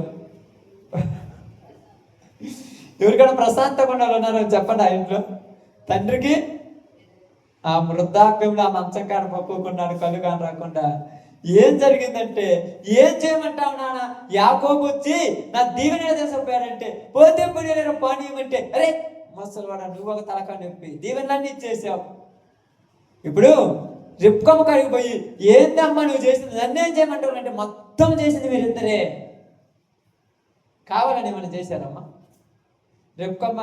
ఎవరికైనా ప్రశాంతంగా ఉన్న వాళ్ళు ఉన్నారో చెప్పండి. ఆ ఇంట్లో తండ్రికి ఆ వృద్ధాప్యంలో ఆ మంచం కాడ పప్పుకున్నాడు, కళ్ళు కాని రాకుండా. ఏం జరిగిందంటే, ఏం చేయమంటావు నాన్న? యాకోబు వచ్చి నా దీవెన తీసుకుపోయారంటే, పోతే పోనీ పానీయమంటే, అరే ముసలివాడ నువ్వు ఒక తలకా నొప్పి దీవెనలన్నీ ఇచ్చేసావు. ఇప్పుడు రిప్కమ్మ కాడికి పోయి, ఏందమ్మా నువ్వు చేసింది, నన్నేం చేయమంటావు అంటే, మొత్తం చేసింది మీరిద్దరే. కావాలని మనం చేశారమ్మా. రిప్కమ్మ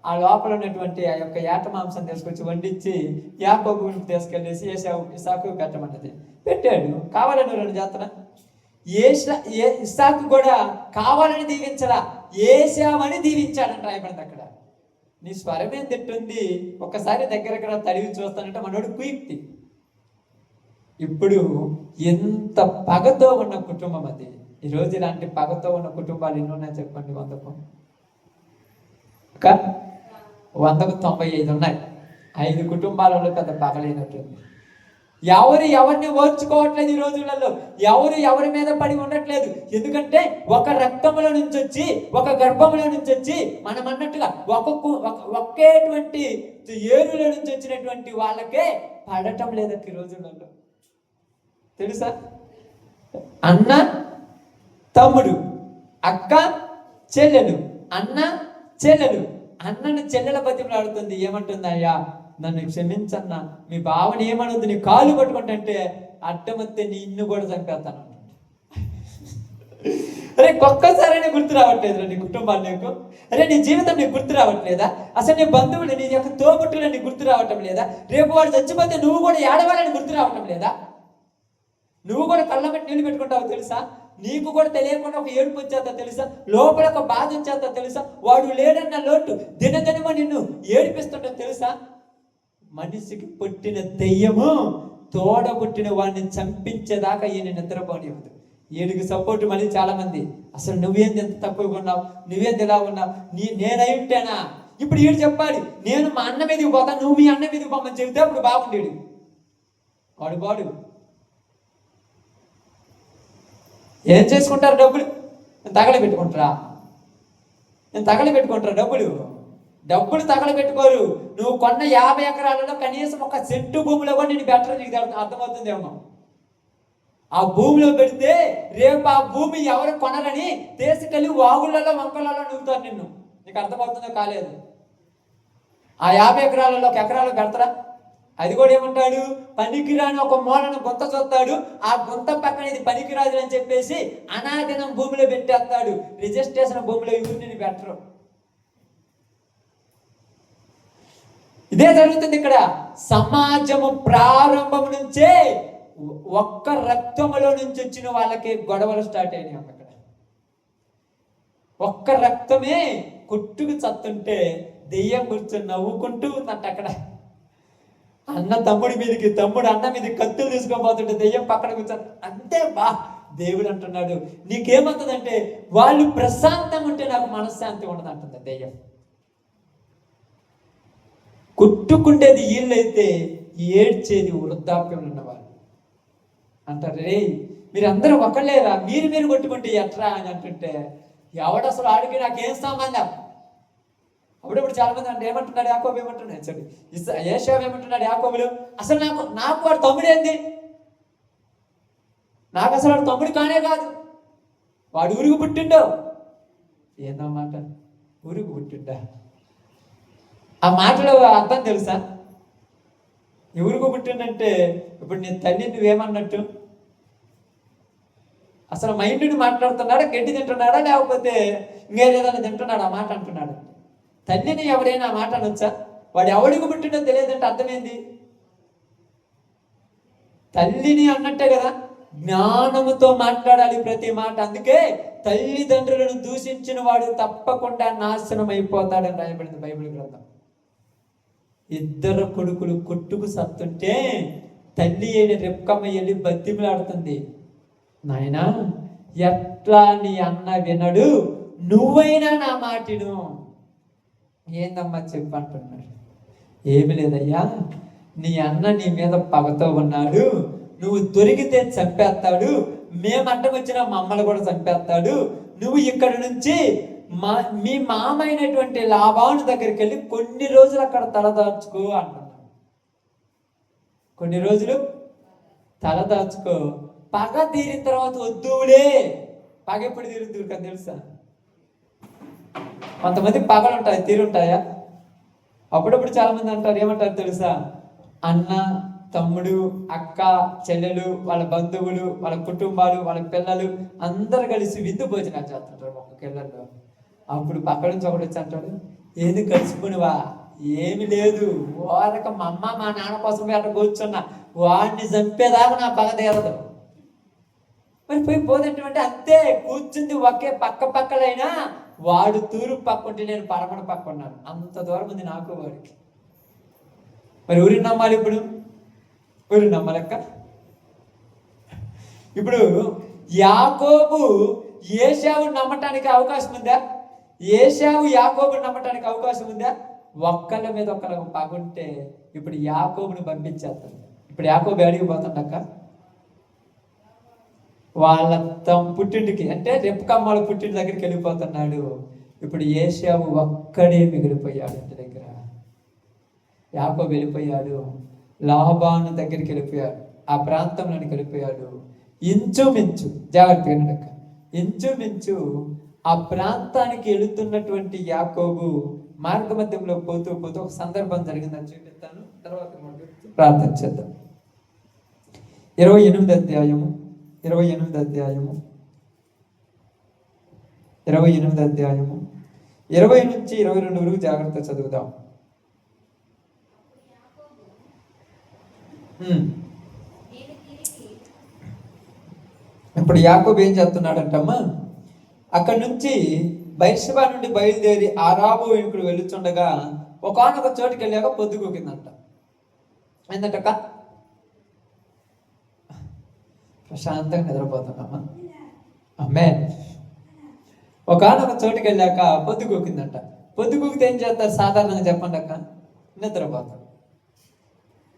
ఆ లోపల ఉన్నటువంటి ఆ యొక్క ఏట మాంసం తీసుకొచ్చి వండించి యాకోబుకి తీసుకెళ్ళేసి ఇసాకు పెట్టమన్నది. పెట్టాడు. కావాలని 2 జాతర. ఇసాకు కూడా కావాలని దీవించలా, ఏసావని దీవించాడంట రాయబడింది అక్కడ. నీ స్వరం ఏం తిట్టుంది, ఒక్కసారి దగ్గర తడివి చూస్తానంటే మనోడు కుయుక్తి. ఇప్పుడు ఎంత పగతో ఉన్న కుటుంబం అది. ఈరోజు ఇలాంటి పగతో ఉన్న కుటుంబాలు ఎన్ని ఉన్నాయో చెప్పండి. 100కు 95 ఉన్నాయి. 5 కుటుంబాలలో పెద్ద పగలేనట్టుంది. ఎవరిని ఓర్చుకోవట్లేదు ఈ రోజులలో. ఎవరి మీద పడి ఉండట్లేదు. ఎందుకంటే ఒక రక్తంలో నుంచి వచ్చి, ఒక గర్భంలో నుంచి వచ్చి, మనం అన్నట్టుగా ఒకేటువంటి ఏరులో నుంచి వచ్చినటువంటి వాళ్ళకే పడటం లేదక్క ఈ రోజులలో. తెలుసా? అన్న తమ్ముడు, అక్క చెల్లెలు, అన్న చెల్లెలు. అన్నను చెల్లెల బతిమలాడుతుంది. ఏమంటుంది? అయ్యా నన్ను క్షమించన్నా, మీ బావని ఏమనొద్దు, నీ కాలు పట్టుకుంటే అడ్డమత్తే నిన్ను కూడా చంపేస్తాను. అరే ఒక్కసారైనా గుర్తు రావట్లేదు నీ కుటుంబాలు నీకు? అరే నీ జీవితం నీకు గుర్తు రావట్లేదా? అసలు నీ బంధువులు, నీ యొక్క తోబుట్టులు నీకు గుర్తు రావటం లేదా? రేపు వాడు చచ్చిపోతే నువ్వు కూడా ఏడవాలని గుర్తు రావటం లేదా? నువ్వు కూడా కళ్ళబెట్టి నీళ్ళు పెట్టుకుంటావు తెలుసా? నీకు కూడా తెలియకుండా ఒక ఏడుపు వచ్చేస్తా తెలుసా? లోపల ఒక బాధ వచ్చేస్తా తెలుసా? వాడు లేడన్న లోటు దినదినమో నిన్ను ఏడిపిస్తుంటా తెలుసా? మనిషికి పుట్టిన దెయ్యము తోడబుట్టిన వాడిని చంపించేదాకా ఈయన నిద్రపోనివ్వదు. ఈయనకి సపోర్ట్ మళ్ళీ చాలా మంది, అసలు నువ్వేంది ఎంత తక్కువగా ఉన్నావు, నువ్వేంది ఎలా ఉన్నావు, నేనై ఉంటేనా? ఇప్పుడు ఈడు చెప్పాలి, నేను మా అన్న మీదకి పోతా, నువ్వు మీ అన్న మీదకి పోమని చెబితే అప్పుడు బాగుండేడు. వాడు ఏం చేసుకుంటారు? డబ్బులు తగలబెట్టుకుంటారా? డబ్బులు తగలబెట్టుకోరు. నువ్వు కొన్న 50 ఎకరాలలో కనీసం ఒక సెంటు భూమిలో కూడా నేను బెటర్, నీకు అర్థమవుతుందేమో. ఆ భూమిలో పెడితే రేపు ఆ భూమి ఎవరు కొనరని తీసుకెళ్ళి వాగులలో వంకలలో నూగుతారు నిన్ను. నీకు అర్థమవుతుందో కాలేదు? ఆ 50 ఎకరాలలో 1 ఎకరాలు పెడతారా? అది కూడా ఏమంటాడు? పనికిరాని ఒక మూలను గుంత చూస్తాడు. ఆ గుంత పక్కన ఇది పనికిరాదు అని చెప్పేసి అనాదినం భూమిలో పెట్టేస్తాడు. రిజిస్ట్రేషన్ భూమిలో యూరిని పెట్టరు. ఇదే జరుగుతుంది ఇక్కడ. సమాజము ప్రారంభం నుంచే ఒక్క రక్తములో నుంచి వచ్చిన వాళ్ళకి గొడవలు స్టార్ట్ అయినాయి. అక్కడ ఒక్క రక్తమే కొట్టుకు చత్తుంటే దెయ్యం కూర్చొని నవ్వుకుంటూ ఉందంట. అక్కడ అన్న తమ్ముడి మీదకి, తమ్ముడు అన్న మీదకి కత్తులు తీసుకోబోతుంటే దెయ్యం పక్కన కూర్చొని అంతే. దేవుడు అంటున్నాడు, నీకేమవుతుందంటే వాళ్ళు ప్రశాంతంగా ఉంటే నాకు మనశ్శాంతి ఉండదు అంటుంది దెయ్యం. కొట్టుకుండేది వీళ్ళైతే ఏడ్చేది వృద్ధాప్యంలో ఉన్నవాళ్ళు అంటారు. రే మీరందరూ ఒకళ్ళేరా, మీరు కొట్టుకుంటే ఎట్రా అని అంటుంటే, ఎవడసలు ఆడికి నాకేం సంబంధం? అప్పుడప్పుడు చాలా మంది అంటే ఏమంటున్నాడు యాకోబు, ఏమంటున్నాడు సరే యేషావు ఏమంటున్నాడు యాకోబులు, అసలు నాకు వాడు తమ్ముడేంది? నాకు అసలు వాడు తమ్ముడు కానే కాదు, వాడు ఊరుగు పుట్టిండో. ఏందన్నమాట ఊరుగు పుట్టిండా? ఆ మాటలో అర్థం తెలుసా? ఎవరికి పుట్టిందంటే ఇప్పుడు నీ తల్లి నువ్వేమన్నట్టు? అసలు మైండ్ని మాట్లాడుతున్నాడా, గడ్డి తింటున్నాడా, లేకపోతే ఇంకేదేదైనా తింటున్నాడు ఆ మాట అంటున్నాడు? తల్లిని ఎవరైనా ఆ మాట అనొచ్చా? వాడు ఎవడికి పుట్టిండో తెలియదంటే అర్థమైంది. తల్లిని అన్నట్టే కదా, జ్ఞానముతో మాట్లాడాలి ప్రతి మాట. అందుకే తల్లిదండ్రులను దూషించిన వాడు తప్పకుండా నాశనం అయిపోతాడని రాయబడింది బైబిల్ గ్రంథం. 2 కొడుకులు కొట్టుకు సత్తుంటే తల్లి అయిన రెప్కమ్మ వెళ్ళి బతిమలాడుతుంది, నాయనా ఎట్లా నీ అన్న వినడు, నువ్వైనా నా మాటిను. ఏందమ్మా చెప్పంటున్నాడు. ఏమి లేదయ్యా, నీ అన్న నీ మీద పగతో ఉన్నాడు, నువ్వు దొరికితే చంపేస్తాడు, మేము అడ్డం వచ్చినా మమ్మల్ని కూడా చంపేస్తాడు, నువ్వు ఇక్కడ నుంచి మీ మామ అయినటువంటి లాబాను దగ్గరికి వెళ్ళి కొన్ని రోజులు అక్కడ తలదాచుకో అంటున్నాడు. కొన్ని రోజులు తలదాచుకో, పగ తీరిన తర్వాత వద్దులే. పగ ఎప్పుడు తీరుద్దు కదా తెలుసా? కొంతమంది పగలు ఉంటాయి, తీరుంటాయా? అప్పుడప్పుడు చాలా మంది అంటారు, ఏమంటారు తెలుసా? అన్న, తమ్ముడు, అక్క, చెల్లెలు, వాళ్ళ బంధువులు, వాళ్ళ కుటుంబాలు, వాళ్ళ పిల్లలు అందరు కలిసి విందు భోజనాలు చేస్తుంటారు ఒక్కొక్క ఇళ్ళల్లో. అప్పుడు పక్క నుంచి ఒకటి వచ్చి అంటాడు, ఏది కలిసిపోనివా? ఏమి లేదు, ఓరక మా అమ్మ మా నాన్న కోసం అక్కడ కూర్చున్నా, వాడిని చంపేదాకా నా పగ తీరదు. మరి పోయి పోదేంటంటే అంతే, కూర్చుంది ఒకే పక్కలైనా వాడు తూర్పు పక్కుంటే నేను పడమడ పక్క ఉన్నాను, అంత దూరం ఉంది నాకు వాడికి. మరి ఊరిని నమ్మాలి? ఇప్పుడు ఊరిని నమ్మాలక్క. ఇప్పుడు యాకోబు ఏశావుని నమ్మటానికి అవకాశం ఉందా? ఏశావు యాకోబుని నమ్మటానికి అవకాశం ఉందా? ఒక్కళ్ళ మీద ఒక్కళ్ళకు పగుంటే ఇప్పుడు యాకోబుని పంపించేస్తాడు. ఇప్పుడు యాకోబు అడిగి పోతాడక్క వాళ్ళ పుట్టింటికి, అంటే రెప్పకమ్మల పుట్టింటి దగ్గరికి వెళ్ళిపోతున్నాడు. ఇప్పుడు ఏశావు ఒక్కడే మిగిలిపోయాడు ఇంటి దగ్గర. యాకోబు వెళ్ళిపోయాడు, లాబాను దగ్గరికి వెళ్ళిపోయాడు, ఆ ప్రాంతంలోనికి వెళ్ళిపోయాడు. ఇంచుమించు జాగ్రత్తగా ఇంచుమించు ఆ ప్రాంతానికి వెళుతున్నటువంటి యాకోబు మార్గమధ్యంలో పోతూ ఒక సందర్భం జరిగిందని చూపిస్తాను, తర్వాత ప్రార్థన చేద్దాం. 28వ అధ్యాయము 28వ అధ్యాయము 20 నుంచి 22 వరకు జాగ్రత్త చదువుదాం. ఇప్పుడు యాకోబు ఏం చేస్తున్నాడంటమ్మా, అక్కడి నుంచి బైర్షెబా నుండి బయలుదేరి ఆరాబు వెనుకడు వెళ్ళుచుండగా ఒకానొక చోటుకి వెళ్ళాక పొద్దుగూకిందంట. ఏంటంటక్క? ప్రశాంతంగా నిద్రపోతున్నామా? ఆమేన్. ఒకానొక చోటుకి వెళ్ళాక పొద్దుగూకిందంట. పొద్దుగూకితే ఏం చేస్తారు సాధారణంగా చెప్పండి అక్క? నిద్రపోతాం.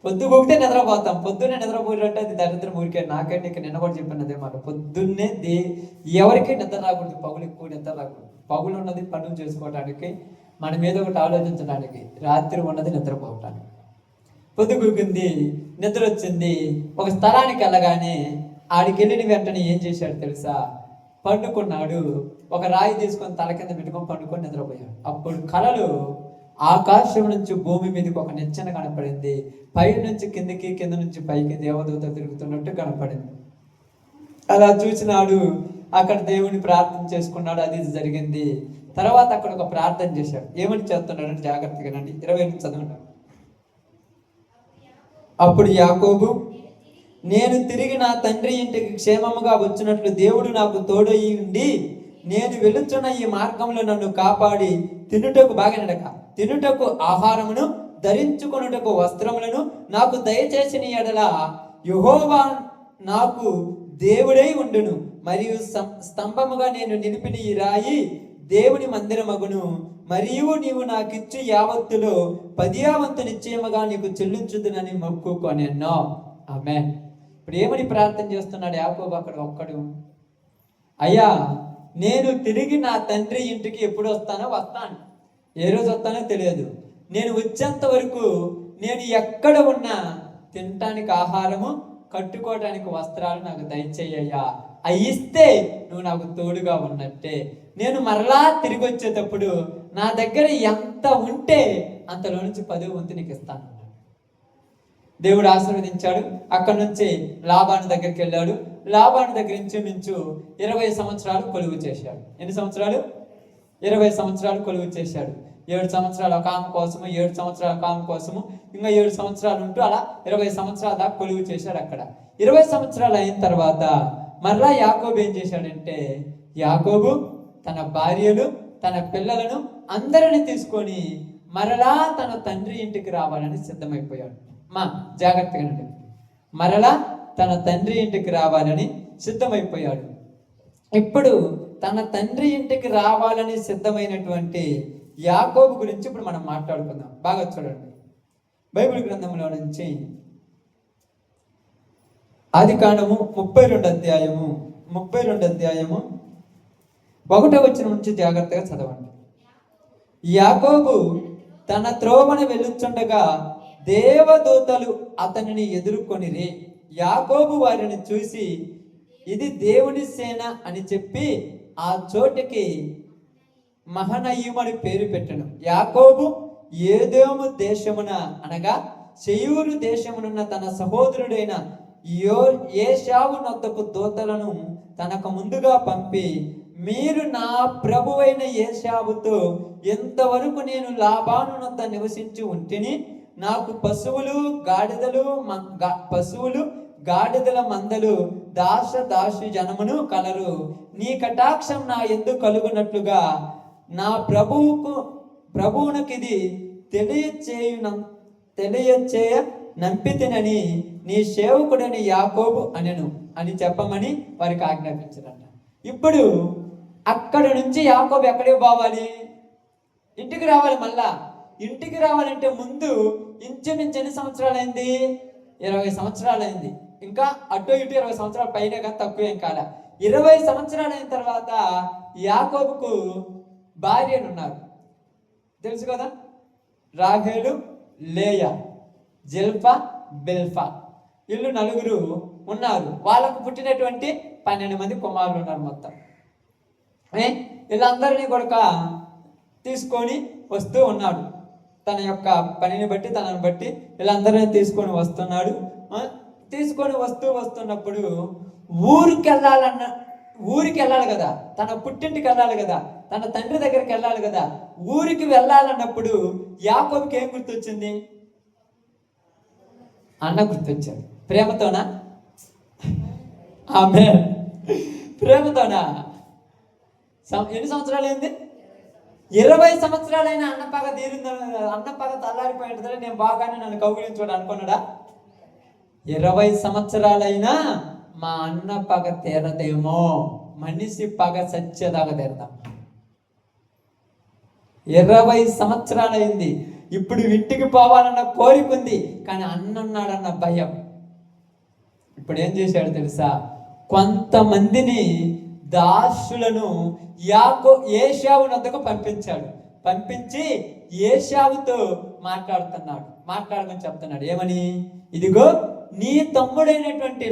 పొద్దుగూకితే నిద్రపోతాం. పొద్దున్నే నిద్రపోయినట్టు అది దరిద్రం. ఊరికే నాకంటే ఇక నిన్న కూడా చెప్పాను అదే మాట. పొద్దున్నే ఎవరికి నిద్ర రాకూడదు, పగులు ఎక్కువ నిద్ర రాకూడదు. పగులు ఉన్నది పనులు చేసుకోవటానికి, మన మీద ఒకటి ఆలోచించడానికి, రాత్రి ఉన్నది నిద్రపోవటానికి. పొద్దుగూకింది, నిద్ర వచ్చింది. ఒక స్థలానికి వెళ్ళగానే ఆడికి వెళ్ళిన వెంటనే ఏం చేశాడు తెలుసా? పండుకున్నాడు. ఒక రాయి తీసుకొని తల కింద పెట్టుకొని పండుకొని నిద్రపోయాడు. అప్పుడు కలలు ఆకాశం నుంచి భూమి మీదకి ఒక నిచ్చెన కనపడింది. పై నుంచి కిందకి, కింద నుంచి పైకి దేవదూత తిరుగుతున్నట్టు కనపడింది. అలా చూసినాడు, అక్కడ దేవుని ప్రార్థన చేసుకున్నాడు. అది జరిగింది. తర్వాత అక్కడ ఒక ప్రార్థన చేశాడు. ఏమని చేస్తున్నాడు అంటే జాగ్రత్తగా నండి, 20 చదువున్నాడు. అప్పుడు యాకోబు, నేను తిరిగి నా తండ్రి ఇంటికి క్షేమముగా వచ్చినట్లు దేవుడు నాకు తోడయి ఉండి నేను వెళుతున్న ఈ మార్గంలో నన్ను కాపాడి తినుటకు తినుటకు ఆహారమును, ధరించుకొనుటకు వస్త్రములను నాకు దయచేసిన ఎడల యెహోవా నాకు దేవుడై ఉండును. మరియు స్తంభముగా నేను నిలిపిన ఈ రాయి దేవుని మందిరమగును. మరియు నీవు నాకిచ్చు యావత్తులో 10వ వంతు నిశ్చయముగా నీకు చెల్లించుదునని మొక్కుకొనెను. ఆమేన్. ఇప్పుడు ఏమని ప్రార్థన చేస్తున్నాడు యాకోబు అక్కడ ఒక్కడు? అయ్యా, నేను తిరిగి నా తండ్రి ఇంటికి ఎప్పుడు వస్తాను. ఏ రోజు వస్తానో తెలియదు. నేను వచ్చేంత వరకు నేను ఎక్కడ ఉన్నా తినటానికి ఆహారము, కట్టుకోవడానికి వస్త్రాలు నాకు దయచేయ్యా. అయిస్తే నువ్వు నాకు తోడుగా ఉన్నట్టే. నేను మరలా తిరిగి వచ్చేటప్పుడు నా దగ్గర ఎంత ఉంటే అంతలో నుంచి 10వ వంతు నీకు ఇస్తాను. దేవుడు ఆశీర్వదించాడు. అక్కడ నుంచి లాబాను దగ్గరికి వెళ్ళాడు. లాబాను దగ్గర ఇంచుమించు 20 సంవత్సరాలు కొలువు చేశాడు. ఎన్ని సంవత్సరాలు? 20 సంవత్సరాలు కొలువు చేశాడు. 7 సంవత్సరాలు ఒక ఆమె కోసము, 7 సంవత్సరాలు ఒక ఆమె కోసము, ఇంకా 7 సంవత్సరాలు ఉంటూ అలా 20 సంవత్సరాల దాకా కొలువు చేశాడు అక్కడ. 20 సంవత్సరాలు అయిన తర్వాత మరలా యాకోబు ఏం చేశాడంటే, యాకోబు తన భార్యలు, తన పిల్లలను అందరిని తీసుకొని మరలా తన తండ్రి ఇంటికి రావాలని సిద్ధమైపోయాడు. జాగ్రత్తగా ఉండండి. మరలా తన తండ్రి ఇంటికి రావాలని సిద్ధమైపోయాడు. ఇప్పుడు తన తండ్రి ఇంటికి రావాలని సిద్ధమైనటువంటి యాకోబు గురించి ఇప్పుడు మనం మాట్లాడుకుందాం. బాగా చూడండి, బైబిల్ గ్రంథంలో నుంచి ఆదికాండము 32 అధ్యాయము 1వ వచనం నుంచి జాగ్రత్తగా చదవండి. యాకోబు తన త్రోవను వెళ్ళుచుండగా దేవదూతలు అతనిని ఎదుర్కొనిరి. యాకోబు వారిని చూసి ఇది దేవుని సేన అని చెప్పి ఆ చోటికి మహనయీమని పేరు పెట్టెను. యాకోబు ఏదోము దేశమున అనగా సెయూరు దేశమునున్న తన సహోదరుడైన ఏశావు నొద్దకు దూతలను తనకు ముందుగా పంపి, మీరు నా ప్రభువైన ఏశావుతో ఎంతవరకు నేను లాబాను నొద్ద నివసించి ఉంటిని, నాకు పశువులు గాడిదల మందలు దాసు జనమును కలరు. నీ కటాక్షం నా యందు కలుగునట్లుగా నా ప్రభువునకిది తెలియచేయ నంపితినని నీ సేవకుడని యాకోబు అనెను అని చెప్పమని వారికి ఆజ్ఞాపించారంట. ఇప్పుడు అక్కడ నుంచి యాకోబు ఎక్కడికి పోవాలి? ఇంటికి రావాలి. మళ్ళా ఇంటికి రావాలంటే ముందు ఇంచుమించు ఎన్ని సంవత్సరాలైంది? 20 సంవత్సరాలైంది. ఇంకా అటు ఇటు 20 సంవత్సరాల పైన కానీ తక్కువేం కాల. 20 సంవత్సరాలైన తర్వాత యాకోబుకు భార్యలు ఉన్నారు, తెలుసు కదా, రాహేలు, లేయా, జిల్పా, బిల్ఫా. వీళ్ళు 4 ఉన్నారు. వాళ్ళకు పుట్టినటువంటి 12 మంది కుమారులు ఉన్నారు మొత్తం. వీళ్ళందరినీ కూడా తీసుకొని వస్తూ ఉన్నాడు. తన యొక్క పనిని బట్టి తనని బట్టి వీళ్ళందరినీ తీసుకొని వస్తున్నాడు. తీసుకొని వస్తున్నప్పుడు ఊరికి వెళ్ళాలి కదా, తన పుట్టింటికి వెళ్ళాలి కదా, తన తండ్రి దగ్గరికి వెళ్ళాలి కదా. ఊరికి వెళ్ళాలన్నప్పుడు యాకోబుకి ఏం గుర్తొచ్చింది? అన్న గుర్తొచ్చాడు. ప్రేమతోనా? ఆమె ప్రేమతోనా? ఎన్ని సంవత్సరాలు అయింది? 20 సంవత్సరాలైనా అన్నపగ తీరిందా? అన్నపగ తల్లారిపోయింటుందా? నేను బాగానే నన్ను కౌగిలించుకోడు అనుకున్నాడా? 20 సంవత్సరాలైనా మా అన్న పగ తీరదేమో, మనిషి పగ సత్యదాకా తీరదాం. 20 సంవత్సరాలైంది. ఇప్పుడు ఇంటికి పోవాలన్న కోరిక ఉంది, కానీ అన్నున్నాడన్న భయం. ఇప్పుడు ఏం చేశాడు తెలుసా? కొంతమందిని దాసులను ఏశావు నొద్దకు పంపించాడు. పంపించి ఏశావుతో మాట్లాడమని చెప్తున్నాడు. ఏమని? ఇదిగో నీ తమ్ముడైనటువంటి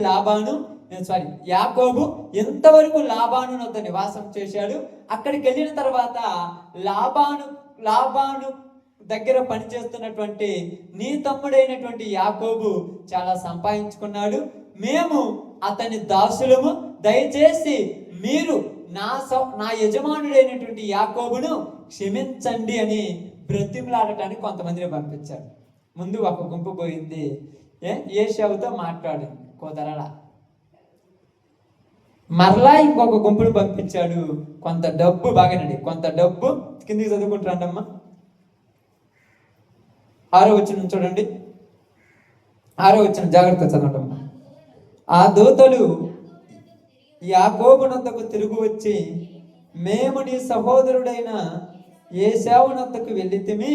యాకోబు ఎంతవరకు లాబాను నొద్ద నివాసం చేశాడు. అక్కడికి వెళ్ళిన తర్వాత లాబాను దగ్గర పనిచేస్తున్నటువంటి నీ తమ్ముడైనటువంటి యాకోబు చాలా సంపాదించుకున్నాడు. మేము అతని దాసులము. దయచేసి మీరు నా యజమానుడైనటువంటి యాకోబును క్షమించండి అని బ్రతిమలాడటానికి కొంతమందిని పంపించాడు. ముందు ఒక గుంపు పోయింది, ఏశావుతో మాట్లాడింది, కుదరలా. మరలా ఇంకొక గుంపును పంపించాడు. కొంత డబ్బు, బాగానండి, కొంత డబ్బు. కిందికి చదువుకుంటారండమ్మా. 6వ వచనం చూడండి. 6వ వచనం జాగ్రత్త చదవండి. ఆ దూతలు యాకోబు నొద్దకు తిరిగి వచ్చి, మేము నీ సహోదరుడైన ఏశావు నొద్దకు వెళ్ళితిమి,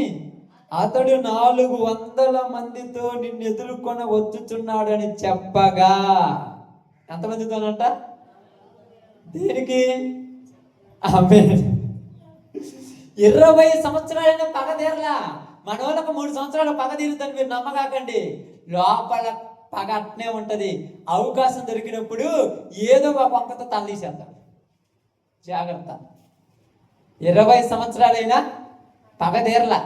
అతడు 400 మందితో నిన్ను ఎదుర్కొని వచ్చుచున్నాడని చెప్పగా. ఎంతమందితోనంట? దేనికి? ఆమేన్. 20 సంవత్సరాలైనా పగ తీరలా. మన వాళ్ళకు 3 సంవత్సరాలు పగ తీరుతుందని మీరు నమ్మకాకండి. లోపల పగ అట్నే ఉంటది. అవకాశం దొరికినప్పుడు ఏదో ఒక వంకతో తల్లీసేస్తాడు. జాగ్రత్త. 20 సంవత్సరాలైనా పగ తీరలా.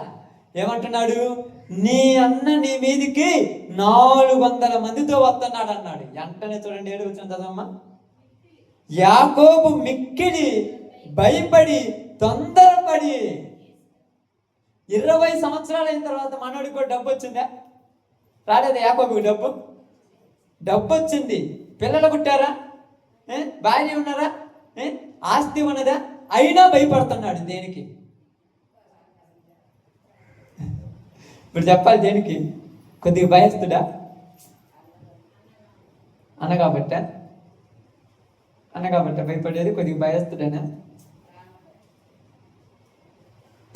ఏమంటున్నాడు? నీ అన్న నీ మీదికి 400 మందితో వస్తున్నాడు అన్నాడు. వెంటనే చూడండి, 7వ వచనం చదవమ్మా. యాకోబు మిక్కిలి భయపడి తొందరపడి. 20 సంవత్సరాలు అయిన తర్వాత మనోడికి కూడా డబ్బు వచ్చిందా? రాలేదా? యాకోబుకి డబ్బు వచ్చింది. పిల్లలు పుట్టారా? భార్య ఉన్నారా? ఆస్తి ఉన్నదా? అయినా భయపడుతున్నాడు. దేనికి? ఇప్పుడు చెప్పాలి, దేనికి? కొద్దిగా భయస్తుడా? అనగాబట్ట భయపడేది కొద్దిగా భయస్తుడేనా?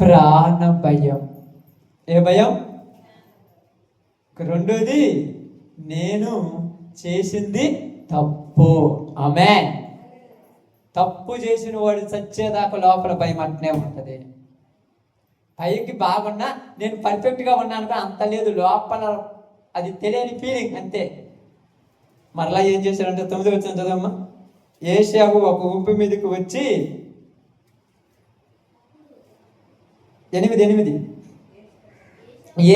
ప్రాణ భయం. ఏ భయం? రెండోది, నేను చేసింది తప్పు. ఆమేన్. తప్పు చేసిన వాడు చచ్చేదాకా లోపల భయం అట్నే ఉంటుంది. పైకి బాగున్నా నేను పర్ఫెక్ట్గా ఉన్నాను కానీ అంత లేదు, లోపల అది తెలియని ఫీలింగ్ అంతే. మరలా ఏం చేశాడంటే 9 వచ్చిన చదవమ్మా. ఏశావు ఒక గుంపు మీదకి వచ్చి 8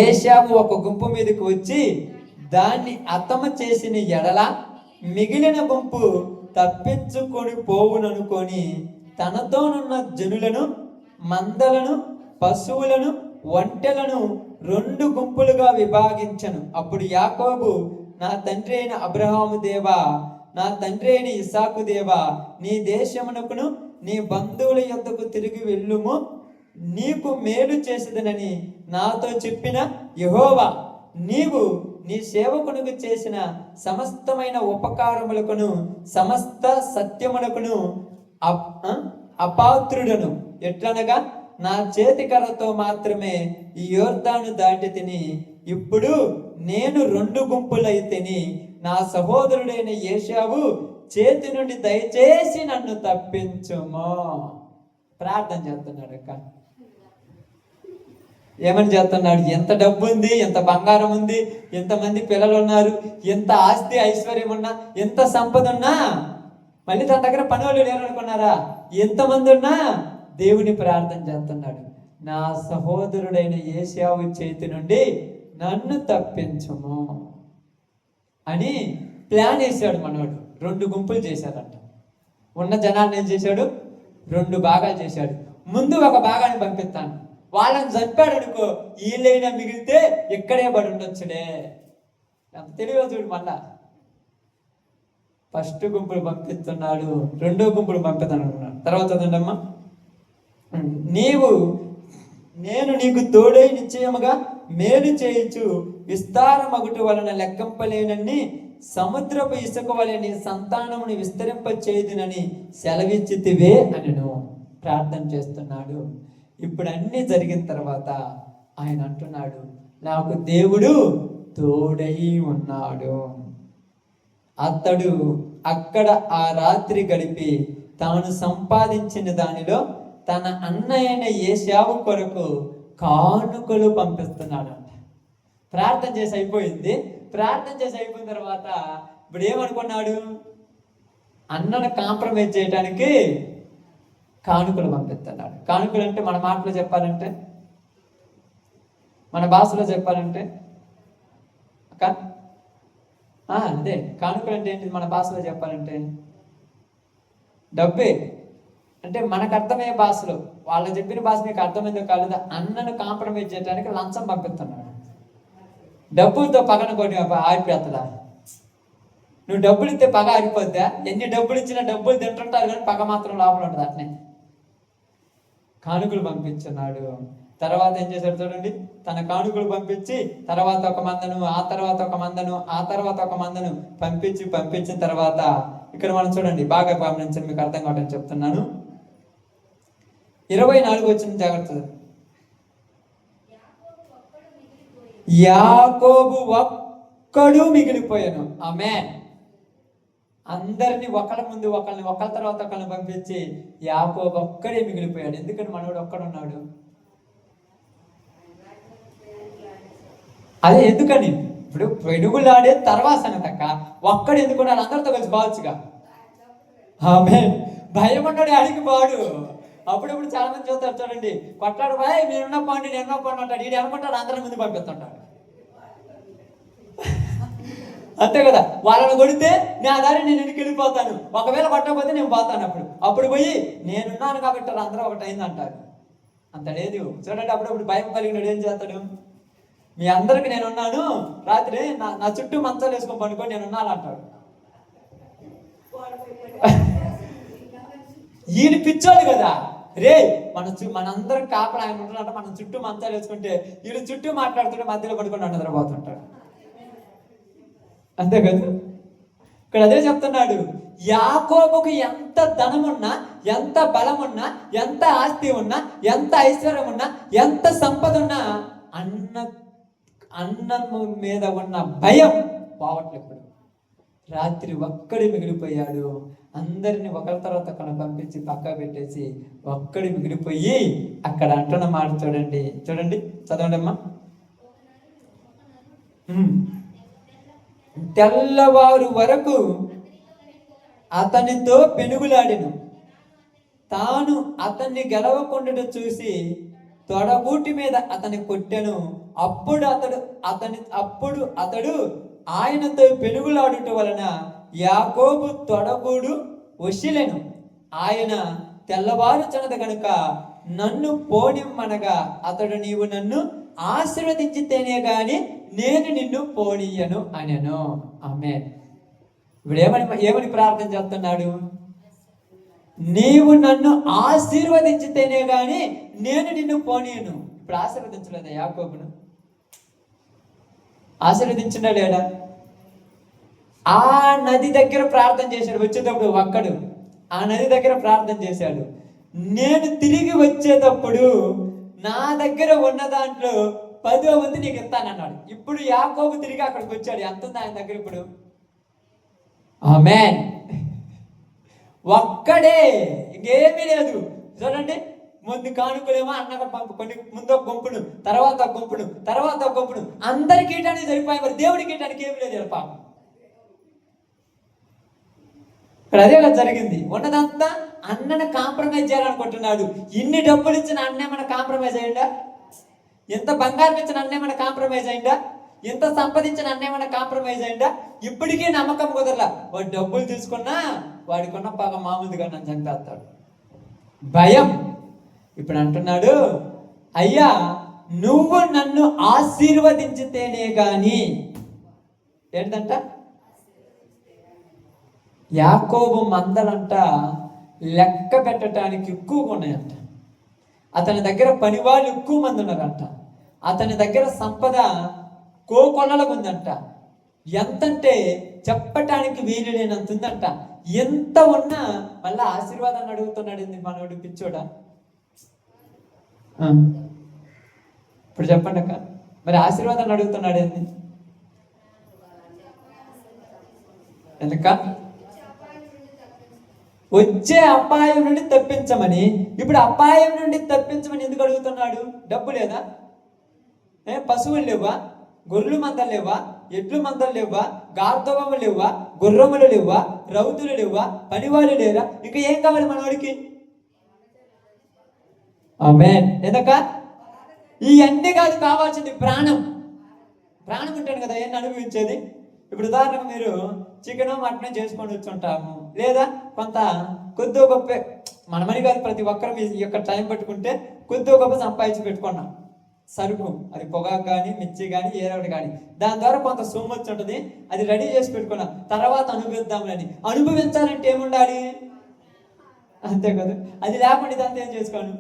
ఏశావు ఒక గుంపు మీదకి వచ్చి దాన్ని హతము చేసిన ఎడల మిగిలిన గుంపు తప్పించుకొని పోవుననుకొని తనతోనున్న జనులను, మందలను, పశువులను, ఒంటెలను 2 గుంపులుగా విభాగించను. అప్పుడు యాకోబు, నా తండ్రి అయిన అబ్రహాము దేవా, నా తండ్రి అయిన ఇస్సాకు దేవా, నీ దేశమునకును నీ బంధువుల యొద్దకు తిరిగి వెళ్ళుము, నీకు మేలు చేసేదనని నాతో చెప్పిన యెహోవా, నీవు నీ సేవకునికి చేసిన సమస్తమైన ఉపకారములకును సమస్త సత్యమునకును అపాత్రుడను. ఎట్లనగా నా చేతి కర్రతో మాత్రమే ఈ యోర్దాను దాటి తిని, ఇప్పుడు నేను 2 గుంపులైతిని. నా సహోదరుడైన ఏశావు చేతి నుండి దయచేసి నన్ను తప్పించుము. ప్రార్థన చేస్తున్నాడు అక్క. ఏమని చేస్తున్నాడు? ఎంత డబ్బు ఉంది, ఎంత బంగారం ఉంది, ఎంతమంది పిల్లలు ఉన్నారు, ఎంత ఆస్తి ఐశ్వర్యం ఉన్నా, ఎంత సంపద ఉన్నా, మళ్ళీ తన దగ్గర పని వాళ్ళు లేరు అనుకున్నారా? ఎంతమంది ఉన్నా దేవుని ప్రార్థన చేస్తున్నాడు, నా సహోదరుడైన ఏశావు చేతి నుండి నన్ను తప్పించుము అని ప్లాన్ వేసాడు మనోడు. 2 గుంపులు చేశాడంట. ఉన్న జనాన్ని ఏం చేశాడు? 2 భాగాలు చేశాడు. ముందు ఒక భాగాన్ని పంపిస్తాను, వాళ్ళని చంపాడు అనుకో, వీళ్ళైనా మిగిలితే ఇక్కడే పడి ఉండొచ్చుడే. అంత తెలియదు చూడు. మళ్ళా ఫస్ట్ గుంపులు పంపిస్తున్నాడు, 2వ గుంపులు పంపిస్తాను అనుకున్నాడు. తర్వాత చదవండమ్మా. నేను నీకు తోడై నిశ్చయముగా మేలు చేయించు, విస్తారమగుట వలన లెక్కంపలేనన్ని సముద్రపు ఇసుక వలె నీ సంతానముని విస్తరింప చేయుదునని సెలవిచ్చితివే అనను. ప్రార్థన చేస్తున్నాడు. ఇప్పుడు అన్నీ జరిగిన తర్వాత ఆయన అంటున్నాడు, నాకు దేవుడు తోడై ఉన్నాడు. అతడు అక్కడ ఆ రాత్రి గడిపి తాను సంపాదించిన దానిలో తన అన్నయ్యైన ఏశావు కొరకు కానుకలు పంపిస్తున్నాడంట. ప్రార్థన చేసి అయిపోయింది. ప్రార్థన చేసి అయిపోయిన తర్వాత ఇప్పుడు ఏమనుకున్నాడు? అన్నను కాంప్రమైజ్ చేయడానికి కానుకలు పంపిస్తున్నాడు. కానుకలు అంటే మన మాటలో చెప్పాలంటే, మన భాషలో చెప్పాలంటే అక్క అదే కానుకలు అంటే ఏంటి? మన భాషలో చెప్పాలంటే డబ్బే. అంటే మనకు అర్థమయ్యే భాషలో, వాళ్ళు చెప్పిన భాష మీకు అర్థమైందో కాలేదో, అన్నను కాంప్రమైజ్ చేయడానికి లంచం పంపిస్తున్నాడు. డబ్బులతో పగన కొట్టి ఆరిపోతుందా? నువ్వు డబ్బులు ఇస్తే పగ ఆరిపోద్దా? ఎన్ని డబ్బులు ఇచ్చినా డబ్బులు తింటుంటారు కానీ పగ మాత్రం లోపల ఉంటుంది. అట్నే కానుకలు పంపించున్నాడు. తర్వాత ఏం చేశాడు చూడండి. తన కానుకలు పంపించి తర్వాత ఒక మందను, ఆ తర్వాత ఒక మందను, ఆ తర్వాత ఒక మందను పంపించిన తర్వాత ఇక్కడ మనం చూడండి, బాగా గమనించండి, మీకు అర్థం కావడం చెప్తున్నాను. 24 వచ్చిన జాగ్రత్త. యాకోబు ఒక్కడు మిగిలిపోయాను. ఆమేన్. అందరినీ ఒకళ్ళ ముందు ఒకళ్ళని, ఒకళ్ళ తర్వాత ఒకళ్ళని పంపించి యాకోబు ఒక్కడే మిగిలిపోయాడు. ఎందుకని? మనోడు ఒక్కడున్నాడు. అదే ఎందుకని? ఇప్పుడు వెనుగులాడే తర్వాత సంగతక్క ఒక్కడు ఎందుకున్నాడు? అందరితో కలిసి బావచ్చుగా. ఆమేన్. భయం అన్నాడు అడిగి బాడు. అప్పుడప్పుడు చాలా మంది చూస్తారు చూడండి, కొట్లాడు బాయ్ నేనున్న పాండి అంటాడు. ఈడు అనుకుంటాడు అందరి ముందు పంపిస్తుంటాడు. అంతే కదా. వాళ్ళని కొడితే నా దారి నేను ఎందుకు వెళ్ళిపోతాను, ఒకవేళ కొట్టకపోతే నేను పోతాను. అప్పుడు పోయి నేనున్నాను కాబట్టి అందరూ ఒకటి అయింది అంటారు. అంత లేదు చూడండి. అప్పుడప్పుడు భయం కలిగినాడు ఏం చేస్తాడు? మీ అందరికి నేనున్నాను, రాత్రి నా చుట్టూ మంచాలు వేసుకొని పడుకొని నేనున్నాను అంటాడు. ఈయన పిచ్చోడు కదా. రే మనందరం కాపలా ఆయన ఉంటున్నట్టు మనం చుట్టూ మంచాలు వేసుకుంటే వీళ్ళు చుట్టూ మాట్లాడుతుంటే మధ్యలో పడుకొని నిద్రపోతుంటాడు. అంతే కదా. ఇక్కడ అదే చెప్తున్నాడు. యాకోబుకు ఎంత ధనమున్నా, ఎంత బలమున్నా, ఎంత ఆస్తి ఉన్నా, ఎంత ఐశ్వర్యం ఉన్నా, ఎంత సంపద ఉన్నా అన్నము మీద ఉన్న భయం పోవట్లేదు. రాత్రి ఒక్కడి మిగిలిపోయాడు. అందరిని ఒకరి తర్వాత ఒకరిని పంపించి పక్క పెట్టేసి ఒక్కడి మిగిలిపోయి అక్కడ అంటున్న మాట చూడండి, చదవండి అమ్మా. తెల్లవారు వరకు అతనితో పెనుగులాడెను. తాను అతన్ని గెలవకుండా చూసి తొడగూటి మీద అతని కొట్టెను. అప్పుడు అతడు ఆయనతో పెనుగులాడుట వలన యాకోబు తొడగూడు వశిలెను. ఆయన తెల్లవారుచున్నది గనుక నన్ను పోనిమ్మనగా అతడు, నీవు నన్ను ఆశీర్వదించితేనే గాని నేను నిన్ను పోనీయను అనెను. ఆమేన్. ఇప్పుడు ఏమని ప్రార్థన చేస్తున్నాడు? నీవు నన్ను ఆశీర్వదించితేనే గాని నేను నిన్ను పోనీయను. ఇప్పుడు ఆశీర్వదించలేదా యాకోబును? ఆశీర్వదించినా లేడా? ఆ నది దగ్గర ప్రార్థన చేశాడు. వచ్చేటప్పుడు ఒక్కడు ఆ నది దగ్గర ప్రార్థన చేశాడు. నేను తిరిగి వచ్చేటప్పుడు నా దగ్గర ఉన్న దాంట్లో 10వ వంతు నీకు ఇస్తానన్నాడు. ఇప్పుడు యాకోబు తిరిగి అక్కడికి వచ్చాడు. ఎంత ఉంది ఆయన దగ్గర ఇప్పుడు? ఆమేన్. ఒక్కడే, ఇంకేమీ లేదు. చూడండి, ముందు కానుకలేమో అన్నగా కొన్ని, ముందు ఒక గుంపును, తర్వాత ఒక గుంపును, తర్వాత ఒక గుంపును, అందరికి ఇయటానికి సరిపోయి, మరి దేవుడికి ఇయటానికి ఏమి లేదు పాపం. ఇక్కడ అదే జరిగింది. ఉన్నదంతా అన్నను కాంప్రమైజ్ చేయాలనుకుంటున్నాడు. ఇన్ని డబ్బులు ఇచ్చిన అన్నే మన కాంప్రమైజ్ అయ్యిందా? ఎంత బంగారం ఇచ్చిన అన్నే మన కాంప్రమైజ్ అయిందా? ఎంత సంపాదించిన అన్నే మన కాంప్రమైజ్ అయిందా? ఇప్పటికీ నమ్మకం కుదరలా. వాడు డబ్బులు తీసుకున్నా వాడికున్న పాపం మామూలుగా నన్ను చంపేస్తాడు, భయం. ఇప్పుడు అంటున్నాడు, అయ్యా నువ్వు నన్ను ఆశీర్వదించితేనే గాని, ఏంటంట, యాకోబు మందలంట లెక్క పెట్టడానికి ఎక్కువగా ఉన్నాయంట. అతని దగ్గర పనివాళ్ళు ఎక్కువ మంది ఉన్నారంట. అతని దగ్గర సంపద కోకొల్లలకు ఉందంట. ఎంతంటే చెప్పటానికి వీలు లేనంత ఉందంట. ఎంత ఉన్నా మళ్ళా ఆశీర్వాదాన్ని అడుగుతున్నాడు. ఎందుకు మనోడు పిచ్చోడా? ఇప్పుడు చెప్పండి అక్క, మరి ఆశీర్వాదాన్ని అడుగుతున్నాడు ఏంది? ఎందుక? వచ్చే అపాయం నుండి తప్పించమని. ఇప్పుడు అపాయం నుండి తప్పించమని ఎందుకు అడుగుతున్నాడు? డబ్బు లేదా? పశువులు లేవా? గొర్రెలు మందలు లేవా? ఎడ్లు మందలు లేవా? గార్ధవములు లేవా? గుర్రములు లేవా? రౌతులు లేవా? పనివాళ్ళు లేరా? ఇంకా ఏం కావాలి మనవాడికి? ఆమేన్. ఎందుక? ఇవన్నీ కాదు కావాల్సింది ప్రాణం. ప్రాణం ఉంటాను కదా ఏం అనుభవించేది. ఇప్పుడు ఉదాహరణకు మీరు చికెన్ మటన్ చేసుకొని వచ్చుంటాము, లేదా కొంత కొద్దో గొప్ప, మనమని కాదు ప్రతి ఒక్కరు ఈ యొక్క టైం పెట్టుకుంటే కొద్దో గొప్ప సంపాదించి పెట్టుకున్నాం. సరుకు, అది పొగాకు కానీ మిర్చి కానీ ఏరొకటి కానీ, దాని ద్వారా కొంత సొమ్ము వచ్చి ఉంటుంది. అది రెడీ చేసి పెట్టుకున్నాం. తర్వాత అనుభవిద్దామని. అనుభవించాలంటే ఏముండాలి? అంతే కదా. అది లేకుండా ఇదంతా ఏం చేసుకోను.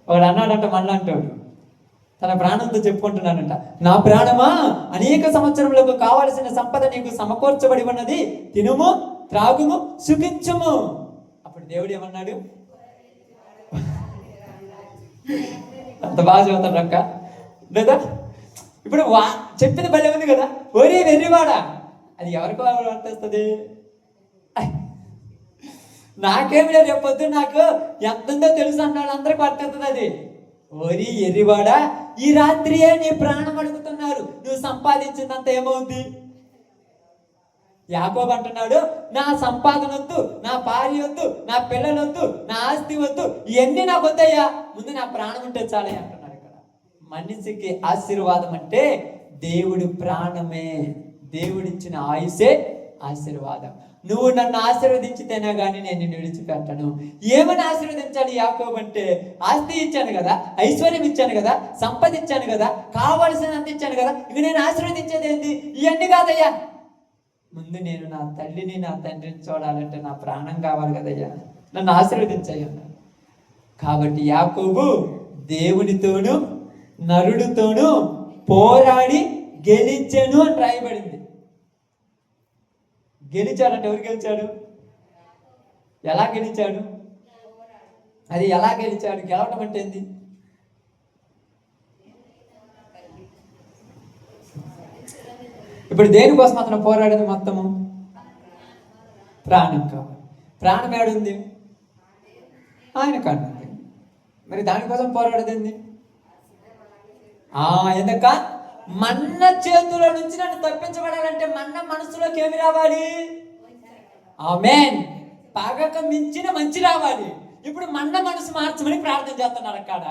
ఒకడు అన్నాడంట, మళ్ళీ అంటాడు, తన ప్రాణంతో చెప్పుకుంటున్నాడంట, నా ప్రాణమా, అనేక సంవత్సరములకు కావలసిన సంపద నీకు సమకూర్చబడి ఉన్నది, తినుము త్రాగుము సుఖించుము. అప్పుడు దేవుడు ఏమన్నాడు? అంత బాగా చదువుతాడు అక్క లేదా? ఇప్పుడు చెప్పింది భలే ఉంది కదా, ఒరే వెర్రివాడా. అది ఎవరికి వర్తిస్తుంది? నాకేమి లేదు, చెప్పొద్దు, నాకు ఎంతుందో తెలుసు అన్నాడు, అందరికి వర్తిస్తుంది అది. ఓరి ఎర్రివాడా, ఈ రాత్రియే నీ ప్రాణం అడుగుతున్నారు, నువ్వు సంపాదించిందంత ఏమవుద్ది? యాకోబు అంటున్నాడు, నా సంపాదన వద్దు, నా భార్య వద్దు, నా పిల్లలు వద్దు, నా ఆస్తి వద్దు, ఇవన్నీ నాకు వద్దయ్యా, ముందు నా ప్రాణం ఉంటే చాలే అంటున్నాడు. ఇక్కడ మనిషికి ఆశీర్వాదం అంటే దేవుడి ప్రాణమే, దేవుడిచ్చిన ఆయుసే ఆశీర్వాదం. నువ్వు నన్ను ఆశీర్వదించితేనే కానీ నేను నిన్ను విడిచిపెట్టను. ఏమని ఆశీర్వదించాలి యాకోబు అంటే? ఆస్తి ఇచ్చాను కదా, ఐశ్వర్యం ఇచ్చాను కదా, సంపద ఇచ్చాను కదా, కావలసినంత ఇచ్చాను కదా, ఇక నేను ఆశీర్వదించేది ఏంటి? ఇవన్నీ కాదయ్యా, ముందు నేను నా తల్లిని నా తండ్రిని చూడాలంటే నా ప్రాణం కావాలి కదయ్యా, నన్ను ఆశీర్వదించయ్యా. కాబట్టి యాకోబు దేవునితోనూ నరుడితోనూ పోరాడి గెలిచెను అని రాయబడింది. గెలిచాడంటే ఎవరు గెలిచాడు? ఎలా గెలిచాడు? అది ఎలా గెలిచాడు? గెలవడం అంటే ఏంది? ఇప్పుడు దేనికోసం అతను పోరాడింది మొత్తము? ప్రాణం కావాలి. ప్రాణం ఏడుంది? ఆయన కన్నుంది. మరి దానికోసం పోరాడేది ఎందుక మన్న చేతుల నుంచి నన్ను తప్పించబడాలంటే మన్న మనసులోకి ఏమి రావాలి? ఆమేన్. పగక మించిన మంచి రావాలి. ఇప్పుడు మన్న మనసు మార్చమని ప్రార్థన చేస్తున్నారు. అక్కడ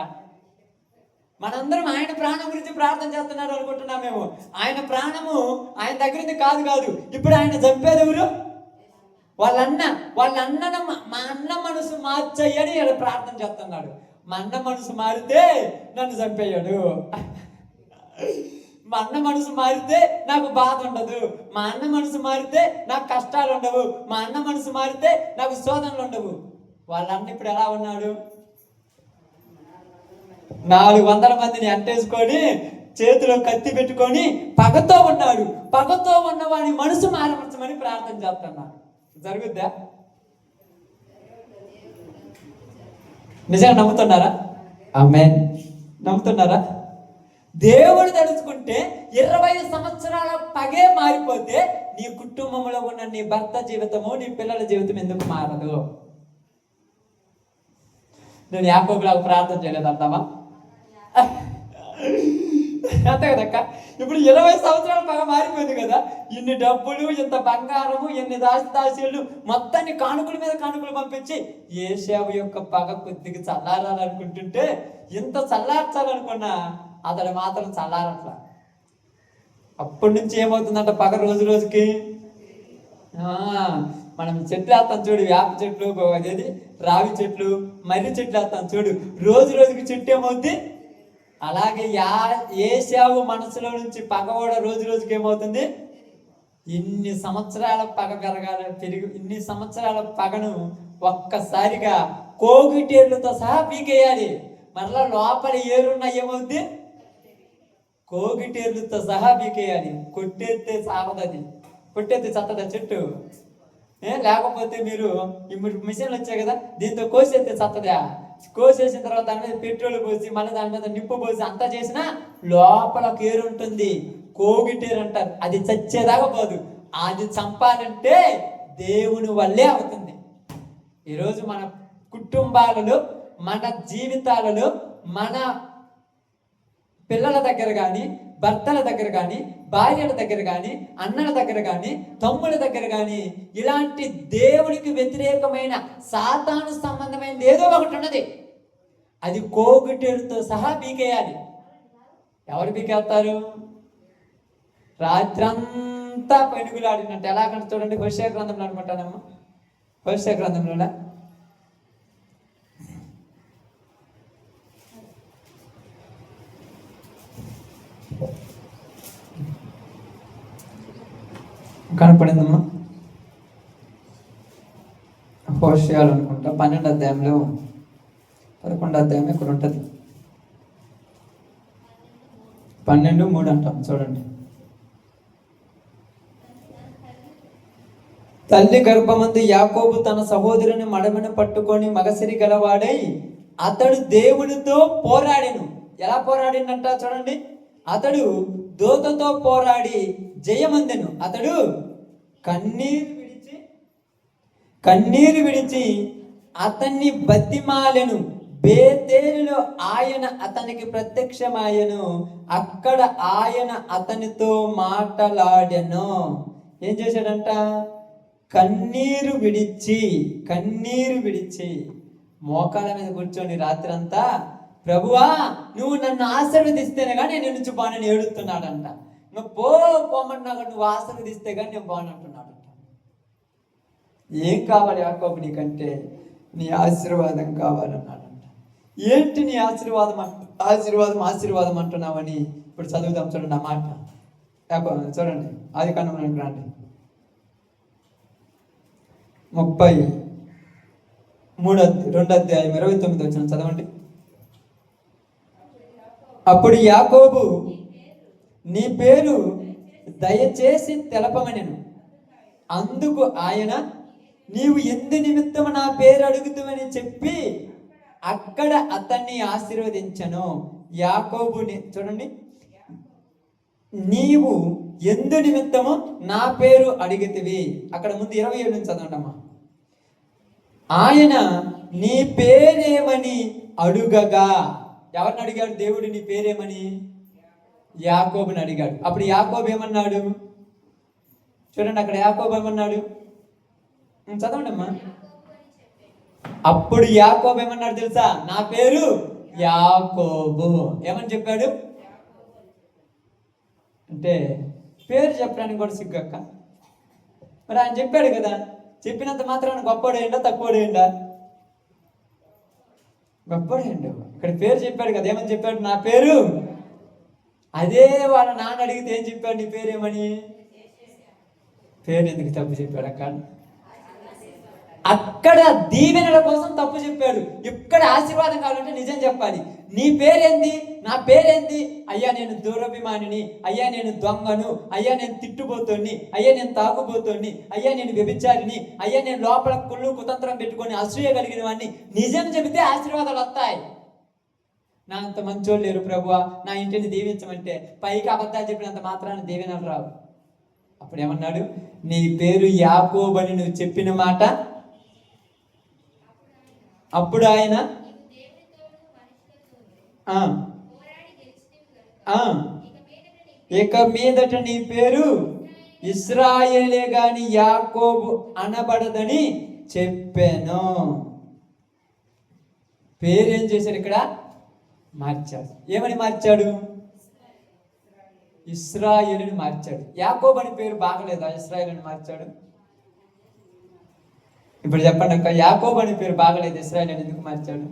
మనందరం ఆయన ప్రాణం గురించి ప్రార్థన చేస్తున్నారు అనుకుంటున్నామేమో. ఆయన ప్రాణము ఆయన దగ్గర కాదు. ఇప్పుడు ఆయన చంపేది ఎవరు? వాళ్ళ అన్న మా అన్న మనసు మార్చయ్యని ఇలా ప్రార్థన చేస్తున్నాడు. మా అన్న మనసు మారితే నన్ను చంపేయాడు. మా అన్న మనసు మారితే నాకు బాధ ఉండదు. మా అన్న మనసు మారితే నాకు కష్టాలు ఉండవు. మా అన్న మనసు మారితే నాకు శోధనలు ఉండవు. వాళ్ళన్న ఇప్పుడు ఎలా ఉన్నాడు? 400 మందిని అంటేసుకొని చేతిలో కత్తి పెట్టుకొని పగతో ఉన్నాడు. పగతో ఉన్నవాడి మనసు మారపరచమని ప్రార్థన చేస్తున్నాడు. జరుగుద్దా? నిజంగా నమ్ముతున్నారా? ఆమేన్. నమ్ముతున్నారా? దేవుడు తలుచుకుంటే 20 సంవత్సరాల పగే మారిపోతే నీ కుటుంబంలో ఉన్న నీ భర్త జీవితము, నీ పిల్లల జీవితం ఎందుకు మారదు? నేను యాకోబులాగా ప్రార్థన చేయలేదంటావా? అంతే కదక్క. ఇప్పుడు 20 సంవత్సరాల పగ మారిపోయింది కదా. ఇన్ని డబ్బులు, ఇంత బంగారము, ఎన్ని దాసీలు, మొత్తాన్ని కానుకల మీద కానుకలు పంపించి ఏశావు యొక్క పగ కొద్దిగా చల్లారాలనుకుంటుంటే, ఇంత చల్లార్చాలనుకున్నా అతడు మాత్రం చల్లారట్లా. అప్పటి నుంచి ఏమవుతుందంట పగ రోజు రోజుకి. మనం చెట్లు వేస్తాం చూడు, వేప చెట్లు, అదేది రావి చెట్లు, మర్రి చెట్లు వేస్తాం చూడు, రోజు రోజుకి చెట్టు ఏమవుద్ది? అలాగే ఏశావు మనసులో నుంచి పగ కూడా రోజు రోజుకి ఏమవుతుంది? ఇన్ని సంవత్సరాల పగ ఇన్ని సంవత్సరాల పగను ఒక్కసారిగా కోగిటేర్లతో సహా పీకేయాలి. మరలా లోపల ఏరున్నా ఏమవుద్ది? కోగిటేర్లతో సహా పీకేయాలి. కొట్టేస్తే సావదది, కొట్టేస్తే చత్తదా చెట్టు? లేకపోతే మీరు మిషన్లు వచ్చాయి కదా, దీంతో కోసేస్తే చత్తదా? కోసేసిన తర్వాత దాని మీద పెట్రోల్ పోసి మళ్ళీ దాని మీద నిప్పు పోసి అంతా చేసినా లోపల కేరు ఉంటుంది, కోగిటేరు అంటారు. అది చచ్చేదాకా పోదు. అది చంపాలంటే దేవుని వల్లే అవుతుంది. ఈరోజు మన కుటుంబాలలో, మన జీవితాలలో, మన పిల్లల దగ్గర కానీ, భర్తల దగ్గర కానీ, భార్యల దగ్గర కానీ, అన్నల దగ్గర కానీ, తమ్ముల దగ్గర కానీ ఇలాంటి దేవునికి వ్యతిరేకమైన సాతాను సంబంధమైనది ఏదో ఒకటి ఉన్నది. అది కోగిటేరుతో సహా పీకేయాలి. ఎవరు పీకేస్తారు? రాత్రంతా పెనుగులాడినట్టు. ఎలాగంటే చూడండి, హోషేయ గ్రంథంలో అనుకుంటానమ్మా, హోషేయ గ్రంథంలో కనపడిందమ్మా. హోషేయాలు అనుకుంటా 12వ అధ్యాయంలో 11వ అధ్యాయం ఇక్కడ ఉంటుంది. 12:3 అంటాం చూడండి. తల్లి గర్భమందు యాకోబు తన సహోదరుని మడమను పట్టుకొని మగసిరి గలవాడై అతడు దేవునితో పోరాడెను. ఎలా పోరాడిందంట చూడండి. అతడు దూతతో పోరాడి జయమందెను. అతడు కన్నీరు విడిచి అతన్ని బతిమాలెను. బేతేలులో ఆయన అతనికి ప్రత్యక్షమాయెను. అక్కడ ఆయన అతనితో మాట్లాడెను. ఏం చేశాడంట? కన్నీరు విడిచి మోకాళ్ళ మీద కూర్చొని రాత్రి అంతా, ప్రభువా నువ్వు నన్ను ఆశీర్వదిస్తేనే కానీ నేను నుంచి బానని ఏడుస్తున్నాడంట. నువ్వు పోమన్నా నువ్వు ఆశీర్వదిస్తే కానీ నేను బానంటున్నాడంట. ఏం కావాలి యాకోబు నీకంటే? నీ ఆశీర్వాదం కావాలన్నాడంట. ఏంటి నీ ఆశీర్వాదం అంటున్నావని ఇప్పుడు చదువుదాం చూడండి. ఆ మాట చూడండి, ఆదికాండంలోకి రండి. 32వ అధ్యాయం 29వ వచనం చదవండి. అప్పుడు యాకోబు, నీ పేరు దయచేసి తెలపమనెను. అందుకు ఆయన, నీవు ఎందు నిమిత్తము నా పేరు అడుగుతావని చెప్పి అక్కడ అతన్ని ఆశీర్వదించను. యాకోబుని చూడండి, నీవు ఎందు నిమిత్తము నా పేరు అడిగితివి. అక్కడ ముందు 27 నుంచి చదవండమ్మా. ఆయన నీ పేరేమని అడుగగా, ఎవరిని అడిగాడు దేవుడు? నీ పేరేమని యాకోబుని అడిగాడు. అప్పుడు యాకోబు ఏమన్నాడు చూడండి, అక్కడ యాకోబు ఏమన్నాడు చదవండి అమ్మా. అప్పుడు యాకోబు ఏమన్నాడు తెలుసా? నా పేరు యాకోబు. ఏమని చెప్పాడు అంటే పేరు చెప్పడానికి కూడా సిగ్గక్క. మరి ఆయన చెప్పాడు కదా, చెప్పినంత మాత్రాన గొప్పడేండా తక్కువడేండా? గొప్పడేండు. ఇక్కడ పేరు చెప్పాడు కదా, ఏమని చెప్పాడు? నా పేరు. అదే వాళ్ళ నాన్న అడిగితే ఏం చెప్పాడు? నీ పేరేమని. పేరు ఎందుకు తప్పు చెప్పాడు అక్కడ? అక్కడ దీవెనల కోసం తప్పు చెప్పాడు, ఇక్కడ ఆశీర్వాదం కావాలంటే నిజం చెప్పాలి. నీ పేరేంది? నా పేరేంది? అయ్యా నేను దురభిమానిని, అయ్యా నేను దొంగను, అయ్యా నేను తిట్టుబోతోని, అయ్యా నేను తాగుబోతోని, అయ్యా నేను వ్యభిచారిని, అయ్యా నేను లోపల కుళ్ళు కుతంత్రం పెట్టుకొని అసూయ కలిగిన వాడిని. నిజం చెబితే ఆశీర్వాదాలు వస్తాయి. నా అంత మంచోళ్ళు లేరు ప్రభువా, నా ఇంటిని దీవించమంటే పైకి అబద్ధాలు చెప్పినంత మాత్రాన దీవెనలు రావు. అప్పుడు ఏమన్నాడు? నీ పేరు యాకోబు అని నువ్వు చెప్పిన మాట. అప్పుడు ఆయన ఇక మీదట నీ పేరు ఇశ్రాయేలే గాని యాకోబు అనబడదని చెప్పాను. పేరేం చేశాడు? ఇక్కడ మార్చాడు. ఏమని మార్చాడు? ఇశ్రాయేలుని మార్చాడు. యాకోబు అని పేరు బాగలేదా? ఇశ్రాయేలుని మార్చాడు. ఇప్పుడు చెప్పండి అక్క, యాకోబు అని పేరు బాగలేదు, ఇశ్రాయేలు ఎందుకు మార్చాడు?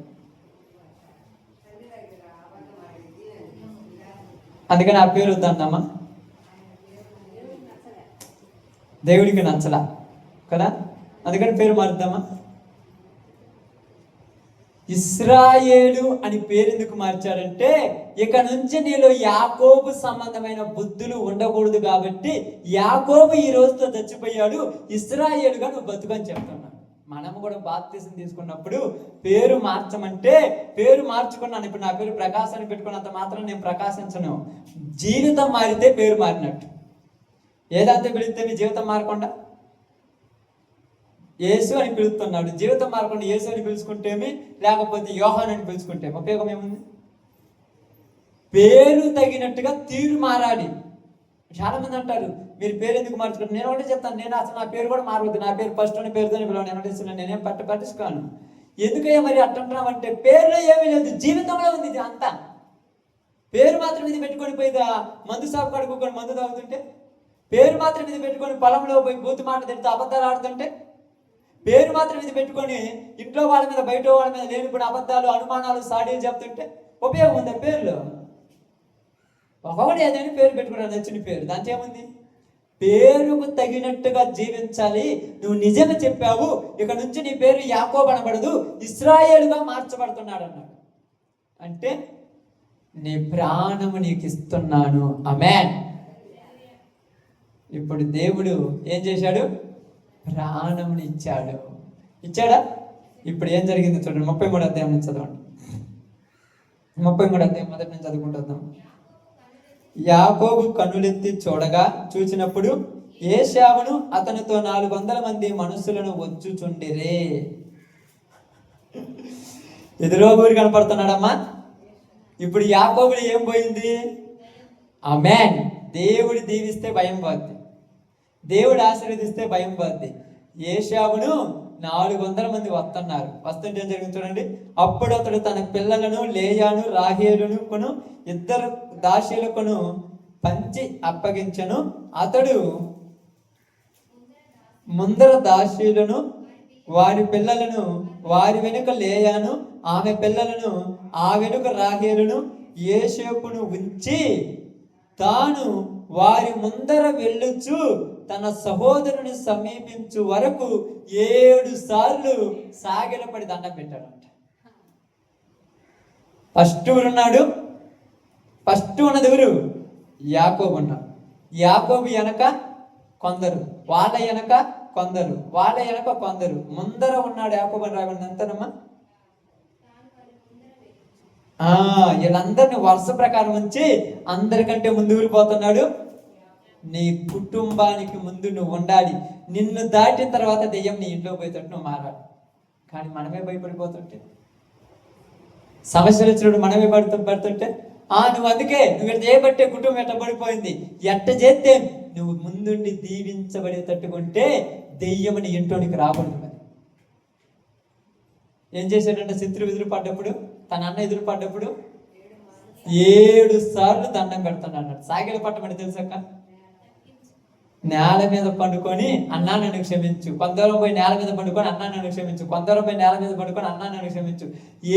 అందుకని ఆ పేరు వద్దన్నామా? దేవుడికి నచ్చలా కదా, అందుకని పేరు మారుద్దామా? ఇశ్రాయేలు అని పేరు ఎందుకు మార్చాడంటే, ఇక నుంచి నీలో యాకోబు సంబంధమైన బుద్ధులు ఉండకూడదు కాబట్టి యాకోబు ఈ రోజుతో చచ్చిపోయాడు, ఇశ్రాయేలుగా నువ్వు బతుకని చెప్తున్నాను. మనము కూడా బాప్తిసం తీసుకున్నప్పుడు పేరు మార్చమంటే పేరు మార్చుకున్నాను. ఇప్పుడు నా పేరు ప్రకాశ్ అని పెట్టుకున్నంత మాత్రం నేను ప్రకాశించను. జీవితం మారితే పేరు మారినట్టు. ఏదంతా పిలిస్తే మీ జీవితం మారకుండా యేసు అని పిలుస్తున్నాడు, జీవితం మారకుండా యేసు అని పిలుచుకుంటేమి, లేకపోతే యోహాన్ అని పిలుచుకుంటే ఉపయోగం ఏముంది? పేరు తగినట్టుగా తీరు మారాలి. చాలా మంది అంటారు మీరు పేరు ఎందుకు మార్చుకుంటారు? నేను ఒకటే చెప్తాను, నేను అసలు నా పేరు కూడా మారవద్దు, నా పేరు ఫస్ట్ అని పేరుతోనే పిలవ, నేను అనిపిస్తున్నాను, నేనేం పట్టించుకోను. ఎందుకయ్యా మరి అట్టంటున్నామంటే పేరులో ఏమీ లేదు, జీవితంలో ఉంది ఇది అంతా. పేరు మాత్రం ఇది పెట్టుకొని పోయి మందు షాపు కడుక్కొని మందు తాగుతుంటే, పేరు మాత్రం ఇది పెట్టుకొని పొలంలో పోయి బూతు మాట తింటూ అబద్ధాలు ఆడుతుంటే, పేరు మాత్రం ఇది పెట్టుకొని ఇంట్లో వాళ్ళ మీద బయట వాళ్ళ మీద లేనిపోయిన అబద్ధాలు అనుమానాలు సాడీలు చెప్తుంటే ఉపయోగం ఉందా? పేరులో ఒకటి ఏదైనా పేరు పెట్టుకున్నాను, నచ్చిన పేరు, దాంట్లో ఏముంది? పేరుకు తగినట్టుగా జీవించాలి. నువ్వు నిజంగా చెప్పావు, ఇక నుంచి నీ పేరు యాకోబు అనబడదు, ఇశ్రాయేలుగా మార్చబడుతున్నాడు అన్నాడు. అంటే నీ ప్రాణము నీకు ఇస్తున్నాను. ఆమేన్. ఇప్పుడు దేవుడు ఏం చేశాడు? ప్రాణముని ఇచ్చాడు. ఇచ్చాడా? ఇప్పుడు ఏం జరిగింది చూడండి, 33వ అధ్యాయం నుంచి చదవండి. 33వ అధ్యాయం మొదటి నుంచి చదువుకుంటున్నాం. యాకోబు కన్నులెత్తి చూచినప్పుడు ఏశావును అతనితో 400 మంది మనుషులను వచ్చుచుండిరే. ఎదురో ఊరు కనపడుతున్నాడమ్మా. ఇప్పుడు యాకోబులు ఏం పోయింది? ఆమేన్. దేవుడు దీవిస్తే భయం పోద్ది, దేవుడు ఆశీర్వదిస్తే భయం పోద్ది. ఏశావును 400 మంది వస్తుంటే ఏం జరిగింది చూడండి. అప్పుడు అతడు తన పిల్లలను లేయాను రాహేలును 2 దాసీలకును పంచి అప్పగించను. అతడు ముందర దాసీలను వారి పిల్లలను, వారి వెనుక లేయాను ఆమె పిల్లలను, ఆ వెనుక రాహేలును యోసేపును ఉంచి తాను వారి ముందర వెళ్ళుచు తన సహోదరుని సమీపించు వరకు 7 సార్లు సాగిలపడి దండం పెట్టాడంట. ఫస్ట్ ఉన్నది ఎవరు? యాకోబు ఉన్నాడు. యాకోబు వెనక కొందరు, వాళ్ళ వెనక కొందరు, వాళ్ళ వెనక కొందరు, ముందర ఉన్నాడు యాకోబు అని రాబడింది. అంతేనమ్మా? వీళ్ళందరినీ వరుస ప్రకారం ఉంచి అందరికంటే ముందు ఊరిపోతున్నాడు. నీ కుటుంబానికి ముందు నువ్వు ఉండాలి. నిన్ను దాటిన తర్వాత దెయ్యం నీ ఇంట్లో పోయేటట్టు నువ్వు మారాలి. కానీ మనమే భయపడిపోతుంటే, సమస్యలు వచ్చినప్పుడు మనమే పడుతుంటే నువ్వు అందుకే నువ్వు ఎట్ట చేయబట్టే కుటుంబం ఎట్ట పడిపోయింది, ఎట్ట చేస్తే నువ్వు ముందుండి దీవించబడేటట్టుకుంటే దెయ్యం నీ ఇంట్లోనికి రాకూడదు. మరి ఏం చేశాడంటే శత్రువు ఎదురు పడ్డప్పుడు, తన అన్న ఎదురు పడ్డప్పుడు 7 సార్లు దండం పెడుతున్నాడు. సాగిల పట్టమని తెలుసక్క, నేల మీద పండుకొని అన్నా నన్ను క్షమించు, కొందరం పోయి నేల మీద పండుకొని అన్నా నన్ను క్షమించు, కొందరం పోయి నేల మీద పండుకొని అన్నా నన్ను క్షమించు.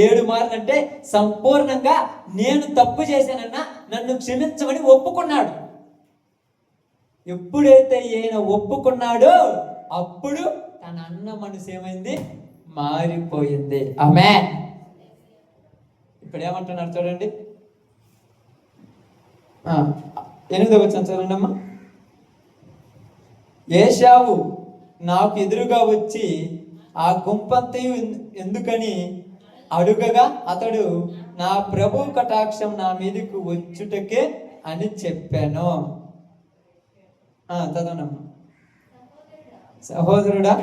7 మార్లు అంటే సంపూర్ణంగా నేను తప్పు చేశానన్నా నన్ను క్షమించమని ఒప్పుకున్నాడు. ఎప్పుడైతే ఈయన ఒప్పుకున్నాడో అప్పుడు తన అన్న మనసు ఏమైంది, మారిపోయింది. ఆమేన్. ఇప్పుడు ఏమంటున్నారు చూడండి, 8వ వచనం చదవండి అమ్మా. ఏశావు నాకు ఎదురుగా వచ్చి ఆ గుంపంతయు ఎందుకని అడుగగా అతడు నా ప్రభు కటాక్షం నా మీదకు వచ్చుటకే అని చెప్పాను. చదవనమ్మా. సహోదరుడా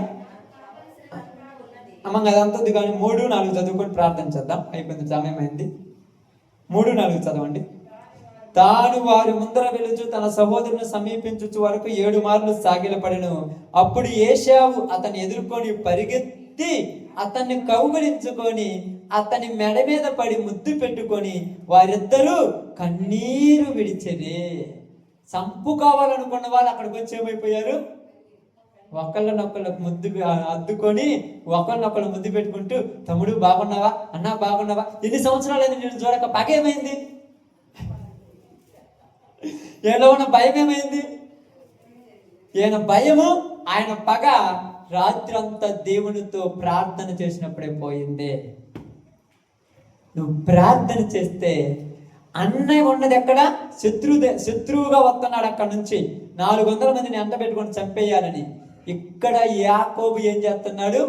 అమ్మ అదంతా కానీ 3, 4 చదువుకొని ప్రార్థన చేద్దాం. అయిపోయింది, సమయం అయింది. 3, 4 చదవండి. తాను వారి ముందర వెలుచు తన సహోదరుని సమీపించు వరకు 7 మార్లు సాగిలపడెను. అప్పుడు ఏశావు అతన్ని ఎదుర్కొని పరిగెత్తి అతన్ని కౌగిలించుకొని అతని మెడ మీద పడి ముద్దు పెట్టుకొని వారిద్దరూ కన్నీరు విడిచెరి. సంపు కావాలనుకున్న వాళ్ళు అక్కడికి వచ్చి ఏమైపోయారు, ఒకళ్ళనొకళ్ళ ముద్దు అద్దుకొని ఒకళ్ళనొకళ్ళు ముద్దు పెట్టుకుంటూ, తమ్ముడు బాగున్నావా, అన్నా బాగున్నావా, ఎన్ని సంవత్సరాలైంది నేను చూడక, పగ ఏమైంది, ఏలో ఉన్న భయం ఏమైంది, ఈయన భయము ఆయన పగ రాత్రంతా దేవునితో ప్రార్థన చేసినప్పుడే పోయింది. నువ్వు ప్రార్థన చేస్తే అన్నయ్య ఉన్నది ఎక్కడ, శత్రువుగా వస్తున్నాడు అక్కడ నుంచి 400 మందిని ఎంట పెట్టుకొని చంపేయాలని. ఇక్కడ యాకోబు ఏం చేస్తున్నాడు,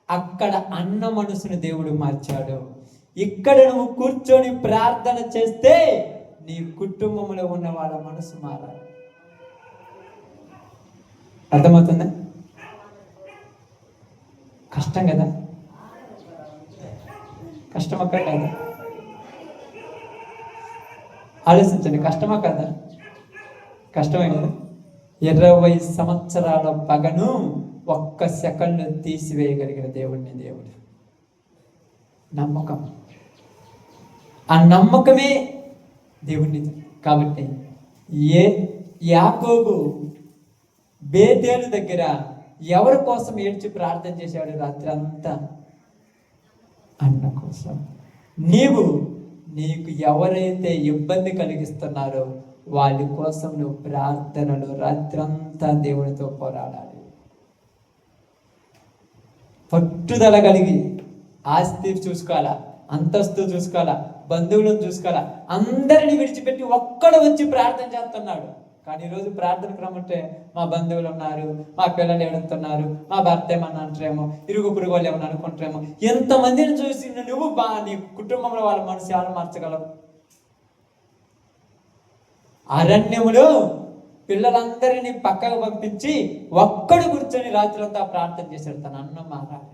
అక్కడ అన్న మనసును దేవుడు మార్చాడు. ఇక్కడ నువ్వు కూర్చొని ప్రార్థన చేస్తే నీ కుటుంబంలో ఉన్న వాళ్ళ మనసు మారాలి. అర్థమవుతుందా? కష్టం కదా, కష్టమా కాదా? ఆలోచించండి, కష్టమా కాదా? కష్టమే కదా. 20 సంవత్సరాల పగను ఒక్క సెకండ్ తీసివేయగలిగిన దేవుడిని దేవుడు. నమ్మకం, ఆ నమ్మకమే దేవుడిని. కాబట్టి యాకోబు బేతేలు దగ్గర ఎవరి కోసం ఏడ్చి ప్రార్థన చేశాడు రాత్రి అంతా? అన్న కోసం. నీకు ఎవరైతే ఇబ్బంది కలిగిస్తున్నారో వాళ్ళ కోసం నువ్వు ప్రార్థనలు రాత్రంతా దేవునితో పోరాడాలి. పట్టుదల కలిగి ఆస్తి చూసుకోవాలా, అంతస్తు చూసుకోవాలా, బంధువులను చూసుకోవాలా, అందరిని విడిచిపెట్టి ఒక్కడు వచ్చి ప్రార్థన చేస్తున్నాడు. కానీ ఈరోజు ప్రార్థనకు రమ్మంటే మా బంధువులు ఉన్నారు, మా పిల్లలు ఏడుతున్నారు, మా భర్త ఏమన్నా అంటారేమో, ఇరుగు పురుగు వాళ్ళు ఏమన్నా అనుకుంటారేమో. ఎంతమందిని చూసి నువ్వు నీ కుటుంబంలో వాళ్ళ మనసు ఎలా మార్చగలవు? అరణ్యములో పిల్లలందరినీ పక్కకు పంపించి ఒక్కడు కూర్చొని రాత్రంతా ప్రార్థన చేశాడు, తన అన్నం మారాలి.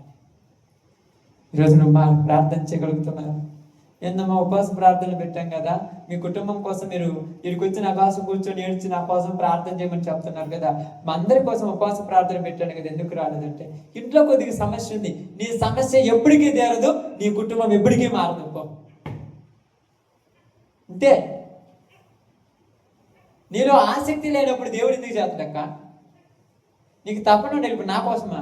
ఈరోజు నువ్వు ప్రార్థన చేయగలుగుతున్నారు? ఏందమ్మా ఉపవాస ప్రార్థనలు పెట్టాం కదా, మీ కుటుంబం కోసం మీరు ఇరుకొచ్చి నా కోసం కూర్చొని ఏడ్చి నా కోసం ప్రార్థన చేయమని చెప్తున్నారు కదా, మా అందరి కోసం ఉపవాస ప్రార్థన పెట్టాను కదా, ఎందుకు రాలేదంటే ఇంట్లో కొద్దిగా సమస్య ఉంది. నీ సమస్య ఎప్పటికీ తీరదు, నీ కుటుంబం ఎప్పటికీ మారదు. అంతే. నీలో ఆసక్తి లేనప్పుడు దేవుడు ఎందుకు చేస్తాడక్క? నీకు తప్పకుండా ఇప్పుడు నా కోసమా,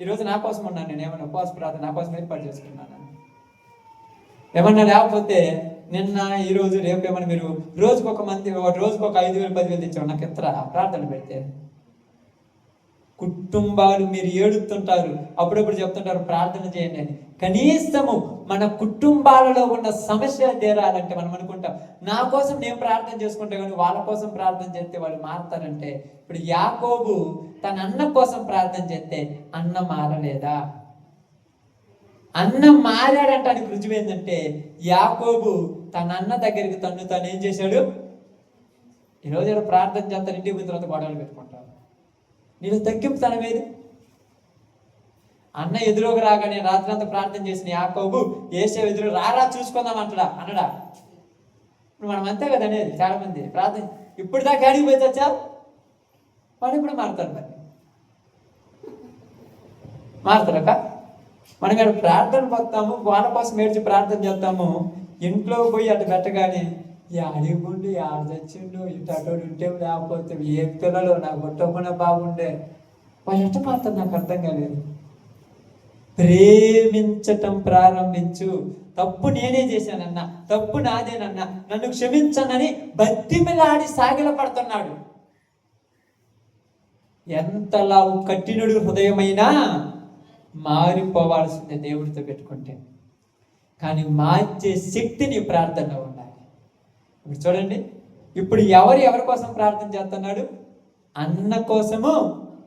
ఈరోజు నా కోసం ఉన్నాను, నేను ఏమన్నా ఉపవాస ప్రార్థన నా కోసం ఏర్పాటు చేసుకున్నాను ఏమన్నా? లేకపోతే నిన్న ఈరోజు రేపు ఏమన్నా మీరు రోజుకు ఒక 5,000 10,000 తెచ్చాడు నాకు ఎత్తరా ప్రార్థన పెడితే? కుటుంబాలు మీరు ఏడుతుంటారు, అప్పుడప్పుడు చెప్తుంటారు ప్రార్థన చేయండి అని. కనీసము మన కుటుంబాలలో ఉన్న సమస్యలు తీరాలంటే మనం అనుకుంటాం నా కోసం నేను ప్రార్థన చేసుకుంటా, కానీ వాళ్ళ కోసం ప్రార్థన చేస్తే వాళ్ళు మారుతారంటే. ఇప్పుడు యాకోబు తన అన్న కోసం ప్రార్థన చేస్తే అన్న మారలేదా? అన్న మారాడంటానికి రుజువు ఏంటంటే యాకోబు తన అన్న దగ్గరికి తను ఏం చేశాడు? ఈరోజు ఏదో ప్రార్థన చేస్తాను, ఇంటికి పోయిన తర్వాత గొడవలు పెట్టుకుంటారు. నేను తగ్గింపుతనం ఏది? అన్న ఎదురుగా రాగానే రాత్రి అంతా ప్రార్థన చేసిన యాకోబు ఏసేపు ఎదురు రారా చూసుకుందాం అనడా? ఇప్పుడు మనం అంతే కదా అనేది. చాలా మంది ప్రార్థన ఇప్పుడు దాకా అడిగి పోయి వచ్చా వాడు ఇప్పుడు మారుతాడు. మరి మారుతారక మనం ఇక్కడ ప్రార్థన పోతాము, వాళ్ళ కోసం ఏడ్చి ప్రార్థన చేస్తాము. ఇంట్లో పోయి అటు పెట్టగానే అడిగుండి ఆడ తెచ్చిండు, ఇటు అటు ఉంటే లేకపోతే ఏ పిల్లలు నాకు కొట్టకుండా బాగుండే వాళ్ళు ఎట్ట మారుతారు? నాకు అర్థం కాలేదు. ప్రేమించటం ప్రారంభించు. తప్పు నేనే చేశానన్నా, తప్పు నాదేనన్నా, నన్ను క్షమించనని బతిమిలాడి సాగిల పడుతున్నాడు. ఎంతలా కఠినుడు హృదయమైనా మారిపోవాల్సిందే దేవుడితో పెట్టుకుంటే. కానీ మార్చే శక్తి నీ ప్రార్థనలో ఉండాలి. ఇప్పుడు చూడండి, ఇప్పుడు ఎవరి కోసం ప్రార్థన చేస్తున్నాడు? అన్న కోసము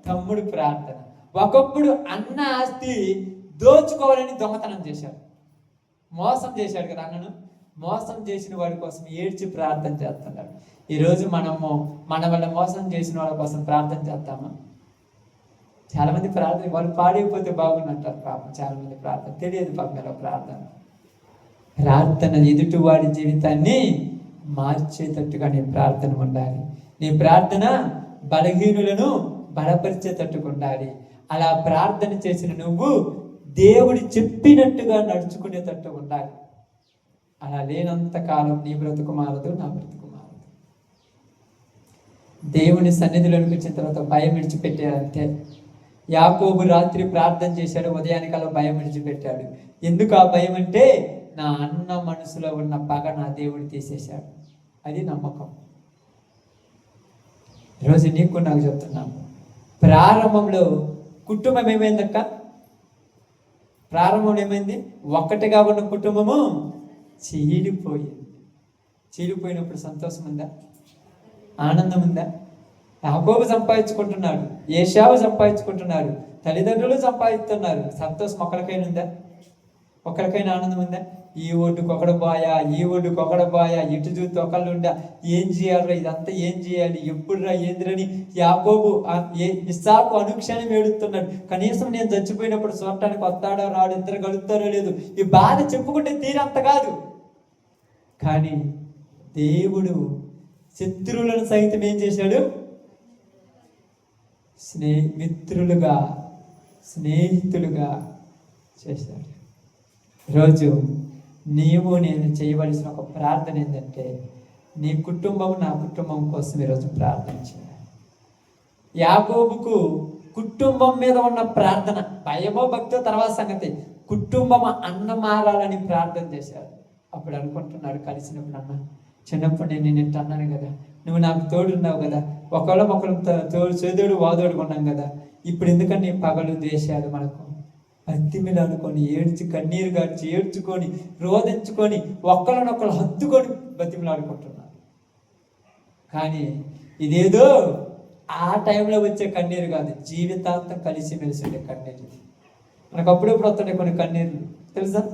తమ్ముడు ప్రార్థన. ఒకప్పుడు అన్న ఆస్తి దోచుకోవాలని దొంగతనం చేశాడు, మోసం చేశాడు కదా అన్నను. మోసం చేసిన వాడి కోసం ఏడ్చి ప్రార్థన చేస్తున్నాడు. ఈరోజు మనము మన వల్ల మోసం చేసిన వాళ్ళ కోసం ప్రార్థన చేస్తామా? చాలా మంది ప్రార్థన వాళ్ళు పాడైపోతే బాగుందంటారు. పాపం చాలా మంది ప్రార్థన తెలియదు. పాపం ఎలా ప్రార్థన ఎదుటి వాడి జీవితాన్ని మార్చేటట్టుగా నీ ప్రార్థన ఉండాలి. నీ ప్రార్థన బలహీనులను బలపరిచేటట్టుగా ఉండాలి. అలా ప్రార్థన చేసిన నువ్వు దేవుడు చెప్పినట్టుగా నడుచుకునేటట్టు ఉండాలి. అలా లేనంత కాలం నీ బ్రతుకు మారదు, నా బ్రతుకు మారదు. దేవుని సన్నిధిలోకి వచ్చిన తర్వాత భయం విడిచిపెట్టాడంటే, యాకోబు రాత్రి ప్రార్థన చేశాడు, ఉదయానికల్లా భయం విడిచిపెట్టాడు. ఎందుకు ఆ భయం అంటే, నా అన్న మనసులో ఉన్న పగ నా దేవుడు తీసేశాడు. అది నమ్మకం. ఈరోజు నీకు నాకు చెప్తున్నాను, ప్రారంభంలో కుటుంబం ఏమైందక్క? ప్రారంభంలో ఏమైంది? ఒక్కటిగా ఉన్న కుటుంబము చీలిపోయింది. చీలిపోయినప్పుడు సంతోషం ఉందా? ఆనందం ఉందా? యాకోబు సంపాదించుకుంటున్నాడు, ఏశావు సంపాదించుకుంటున్నారు, తల్లిదండ్రులు సంపాదిస్తున్నారు. సంతోషం ఒక్కడికైనా ఉందా? ఒక్కడికైనా ఆనందం ఉందా? ఈ ఒడ్డుకు ఒకడు బాయా, ఈ ఒడ్డుకు ఒకడు బాయా, ఇటు చూస్తే ఒకళ్ళు ఉండా, ఏం చేయాలరా, ఇదంతా ఏం చేయాలి, ఎప్పుడురా, ఏందిరని యాకోబు ఇస్సాకు అనుక్షణం ఏడుస్తున్నాడు. కనీసం నేను చచ్చిపోయినప్పుడు చూడటానికి వస్తాడో రాడు, ఇద్దరు కలుగుతారో లేదు, ఈ బాధ చెప్పుకుంటే తీరంత కాదు. కానీ దేవుడు శత్రువులను సైతం ఏం చేశాడు? మిత్రులుగా, స్నేహితులుగా చేశాడు. ఈరోజు నీవు నేను చేయవలసిన ఒక ప్రార్థన ఏంటంటే, నీ కుటుంబం నా కుటుంబం కోసం ఈరోజు ప్రార్థన చేయాలి. యాకోబుకు కుటుంబం మీద ఉన్న ప్రార్థన, భయమో భక్తో తర్వాత సంగతి, కుటుంబం అన్న మారాలని ప్రార్థన చేశాడు. అప్పుడు అనుకుంటున్నాడు కలిసినప్పుడు, అన్న చిన్నప్పుడు నేను నిన్ను అన్నాను కదా, నువ్వు నాకు తోడున్నావు కదా, ఒకళ్ళు తోడు చేదోడు వాదోడు ఉన్నాం కదా, ఇప్పుడు ఎందుకని పగలు ద్వేషాలు మనకు? బతిమిలు అనుకొని ఏడ్చి కన్నీరు గార్చి ఏడ్చుకొని రోధించుకొని ఒకళ్ళనొక్కళ్ళు హత్తుకొని బతిమిలు ఆడుకుంటున్నారు. కానీ ఇదేదో ఆ టైంలో వచ్చే కన్నీరు కాదు, జీవితాంతం కలిసిమెలిసి ఉండే కన్నీరు. మనకు అప్పుడప్పుడు వస్తుండే కొన్ని కన్నీరు తెలుసా?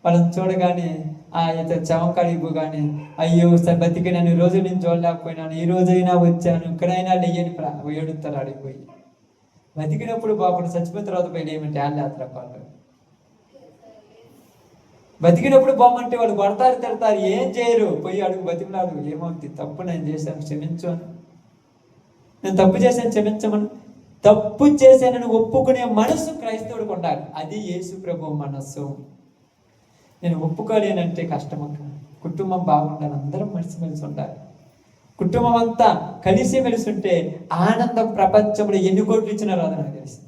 వాళ్ళని చూడగానే చమకాలిపు కానీ, అయ్యో బతికి నన్ను ఈ రోజు నేను చూడలేకపోయినాను, ఈ రోజైనా వచ్చాను, ఇక్కడైనా లేయని ఏడుస్తారు ఆడిపోయి. బతికినప్పుడు బాగుండు, చచ్చిపోయిన తర్వాత పోయి ఏమంటే ఆళ్ళేస్తారు వాళ్ళు. బతికినప్పుడు బాగుంటే వాళ్ళు కొడతారు, తిడతారు, ఏం చేయరు, పోయి అడుగు బతికినాడు, ఏమవుతుంది, తప్పు నేను చేశాను క్షమించు అని. నేను తప్పు చేశాను క్షమించమని, తప్పు చేశానని ఒప్పుకునే మనసు క్రైస్తవుడికి ఉండాలి. అది యేసు ప్రభు మనస్సు. నేను ఒప్పుకోలేనంటే కష్టమక్క. కుటుంబం బాగుండాలి, అందరం కలిసిమెలిసి ఉండాలి. కుటుంబం అంతా కలిసిమెలిసి ఉంటే ఆనందం ప్రపంచంలో ఎన్ని కోట్లు ఇచ్చినా రాదు నాకు తెలిసి.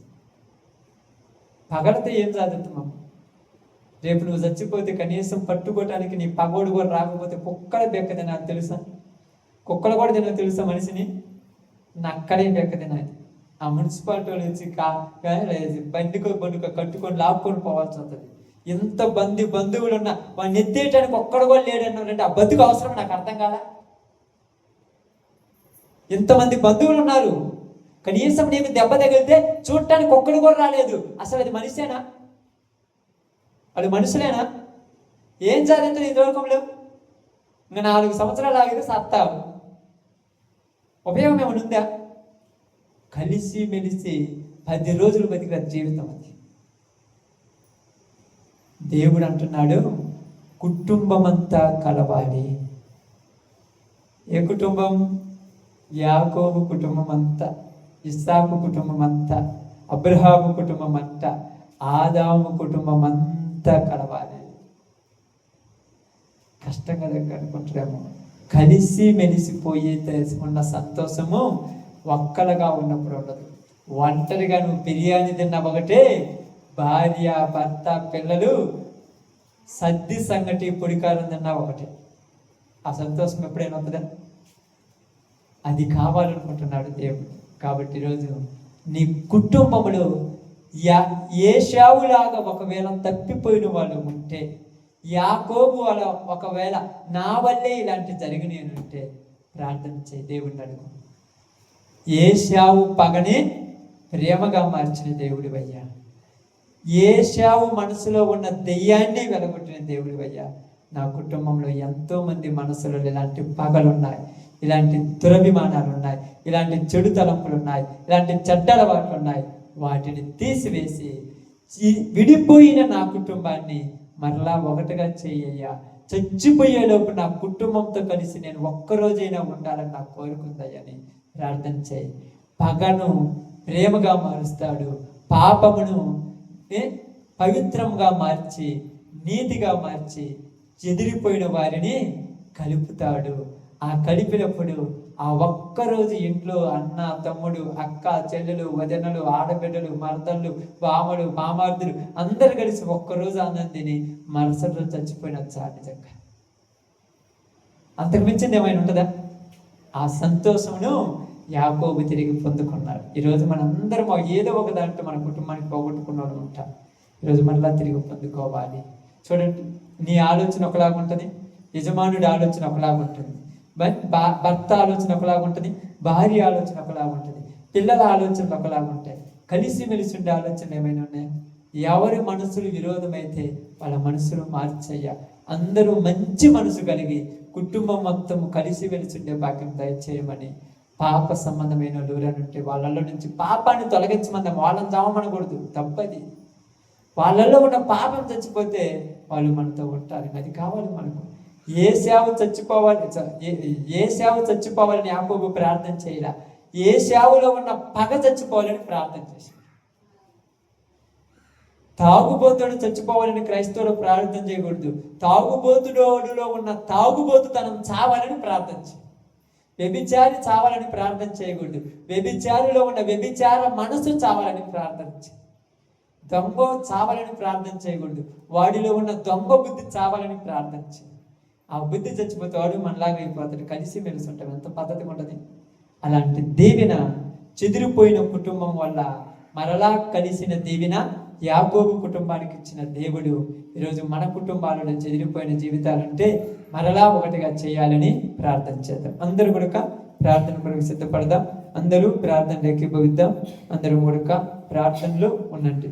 పగడితే ఏం సాధిస్తున్నాం? రేపు నువ్వు చచ్చిపోతే కనీసం పట్టుకోవటానికి నీ పగోడు కూడా రాకపోతే కుక్కల బెక్క తినాలి తెలుసా? కుక్కలు కూడా తినదు తెలుసా మనిషిని? నక్కడే బెక్క తినాలి. ఆ మున్సిపాలిటీ వాళ్ళు వచ్చి బండికో కట్టుకొని లాక్కొని పోవాల్సి వస్తుంది. ఎంత బంధువులు ఉన్నా వాడిని ఎత్తేయటానికి ఒక్కడు కూడా లేడన్నారంటే ఆ బతుకు అవసరం నాకు అర్థం కాదా? ఎంతమంది బంధువులు ఉన్నారు, కనీసం నీకు దెబ్బ తగిలితే చూడటానికి ఒక్కడు కూడా రాలేదు. అసలు అది మనిషేనా? వాళ్ళు మనుషులేనా? ఏం సాధించదు ఈ లోకంలో? ఇంకా 4 సంవత్సరాలు ఆగితే సత్తావు. ఉపయోగం ఏమైనా ఉందా? కలిసి మెలిసి 10 రోజులు బతికిన జీవితం అది. దేవుడు అంటున్నాడు, కుటుంబం అంతా కలవాలి. ఏ కుటుంబం? యాకోబు కుటుంబం అంతా, ఇస్సాకు కుటుంబం అంతా, అబ్రహాము కుటుంబం అంతా, ఆదాము కుటుంబం అంతా కలవాలి. కష్టం కదా అనుకుంటారేమో. కలిసి మెలిసిపోయి ఉన్న సంతోషము ఒక్కలుగా ఉన్నప్పుడు ఉండదు. ఒంటరిగా నువ్వు బిర్యానీ తిన్నా ఒకటే, భార్య భర్త పిల్లలు సద్ది సంగటి పొడికారం తిన్నా ఒకటే. ఆ సంతోషం ఎప్పుడైనా ఉంటుందా? అది కావాలనుకుంటున్నాడు దేవుడు. కాబట్టి ఈరోజు నీ కుటుంబంలో ఏశావులాగా ఒకవేళ తప్పిపోయిన వాళ్ళు ఉంటే, యాకోబు వాళ్ళ ఒకవేళ నా వల్లే ఇలాంటి జరిగినాయి అని ఉంటే ప్రార్థన చేయి, దేవుడిని అడుగు. ఏశావు పగని ప్రేమగా మార్చిన దేవుడివయ్యా. ఏశావు మనసులో ఉన్న దెయ్యాన్ని వెలగొట్టిన దేవుడివయ్యా. నా కుటుంబంలో ఎంతో మంది మనసులో ఇలాంటి పగలున్నాయి, ఇలాంటి దురభిమానాలు ఉన్నాయి, ఇలాంటి చెడు తలంపులు ఉన్నాయి, ఇలాంటి చెడ్డ అలవాట్లు ఉన్నాయి. వాటిని తీసివేసి విడిపోయిన నా కుటుంబాన్ని మరలా ఒకటిగా చేయ్యా. చచ్చిపోయేలోపు నా కుటుంబంతో కలిసి నేను ఒక్కరోజైనా ఉండాలని నాకు కోరుకుందయ్యని ప్రార్థన చేయి. పగను ప్రేమగా మారుస్తాడు, పాపమును పవిత్రంగా మార్చి నీతిగా మార్చి చెదిరిపోయిన వారిని కలుపుతాడు. ఆ కలిపినప్పుడు ఆ ఒక్కరోజు ఇంట్లో అన్న, తమ్ముడు, అక్క, చెల్లెలు, వదినలు, ఆడబిడ్డలు, మరదళ్ళు, బామలు, మామార్దులు అందరు కలిసి ఒక్కరోజు అన్నం తిని మరుసటి రోజు చచ్చిపోయిన నిజంగా అంతకు మించింది ఏమైనా ఉంటుందా? ఆ సంతోషమును యాకోబు తిరిగి పొందుకున్నాడు. ఈరోజు మనందరం ఏదో ఒక దాంట్లో మన కుటుంబానికి పోగొట్టుకున్న వాళ్ళు ఉంటాం. ఈరోజు మనలా తిరిగి పొందుకోవాలి. చూడండి, నీ ఆలోచన ఒకలాగా ఉంటుంది, యజమానుడి ఆలోచన ఒకలాగా ఉంటుంది, భర్త ఆలోచన ఒకలాగా ఉంటుంది, భార్య ఆలోచన ఒకలాగా ఉంటుంది, పిల్లల ఆలోచనలు ఒకలాగా ఉంటాయి. కలిసిమెలిసి ఉండే ఆలోచనలు ఏమైనా ఉన్నాయా? ఎవరి మనసులు విరోధమైతే వాళ్ళ మనసులు మార్చయ్యా. అందరూ మంచి మనసు కలిగి కుటుంబం మొత్తం కలిసి వెలిసి ఉండే భాగ్యం దయచేయమని. పాప సంబంధమైన ఎవరైనా వాళ్ళల్లో నుంచి పాపాన్ని తొలగించమని వాళ్ళని చావమనకూడదు, తప్పది. వాళ్ళల్లో ఉన్న పాపం చచ్చిపోతే వాళ్ళు మనతో ఉంటారు. అది కావాలి మనకు. ఏశావు చచ్చిపోవాలని యాకోబు ప్రార్థన చేయాల. ఏశావులో ఉన్న పగ చచ్చిపోవాలని ప్రార్థన చేశాడు. తాగుబోతుడు చచ్చిపోవాలని క్రైస్తవులు ప్రార్థన చేయకూడదు. తాగుబోతుడోడులో ఉన్న తాగుబోతుతనం చావాలని ప్రార్థన చేయాలి. వ్యభిచారి చావాలని ప్రార్థన చేయకూడదు. వ్యభిచారిలో ఉన్న వ్యభిచార మనసు చావాలని ప్రార్థన చేయాలి. దొంగ చావాలని ప్రార్థన చేయకూడదు. వాడిలో ఉన్న దొంగ బుద్ధి చావాలని ప్రార్థన చేయాలి. ఆ బుద్ధి చచ్చిపోతే వాడు మనలాగా అయిపోతాడు. కలిసి మెలిసి ఉంటాం. ఎంత పద్ధతిగా ఉంటుంది. అలాంటి దీవెన చెదిరిపోయిన కుటుంబం వల్ల మరలా కలిసిన దీవెన యాకోబు కుటుంబానికి ఇచ్చిన దేవుడు ఈరోజు మన కుటుంబాలలో చెదిరిపోయిన జీవితాలుంటే మరలా ఒకటిగా చేయాలని ప్రార్థన చేద్దాం. అందరూ కూడా ప్రార్థన కొరకు సిద్ధపడదాం. అందరూ ప్రార్థనలు ఏకీభవిద్దాం. అందరూ కూడా ప్రార్థనలో ఉండండి.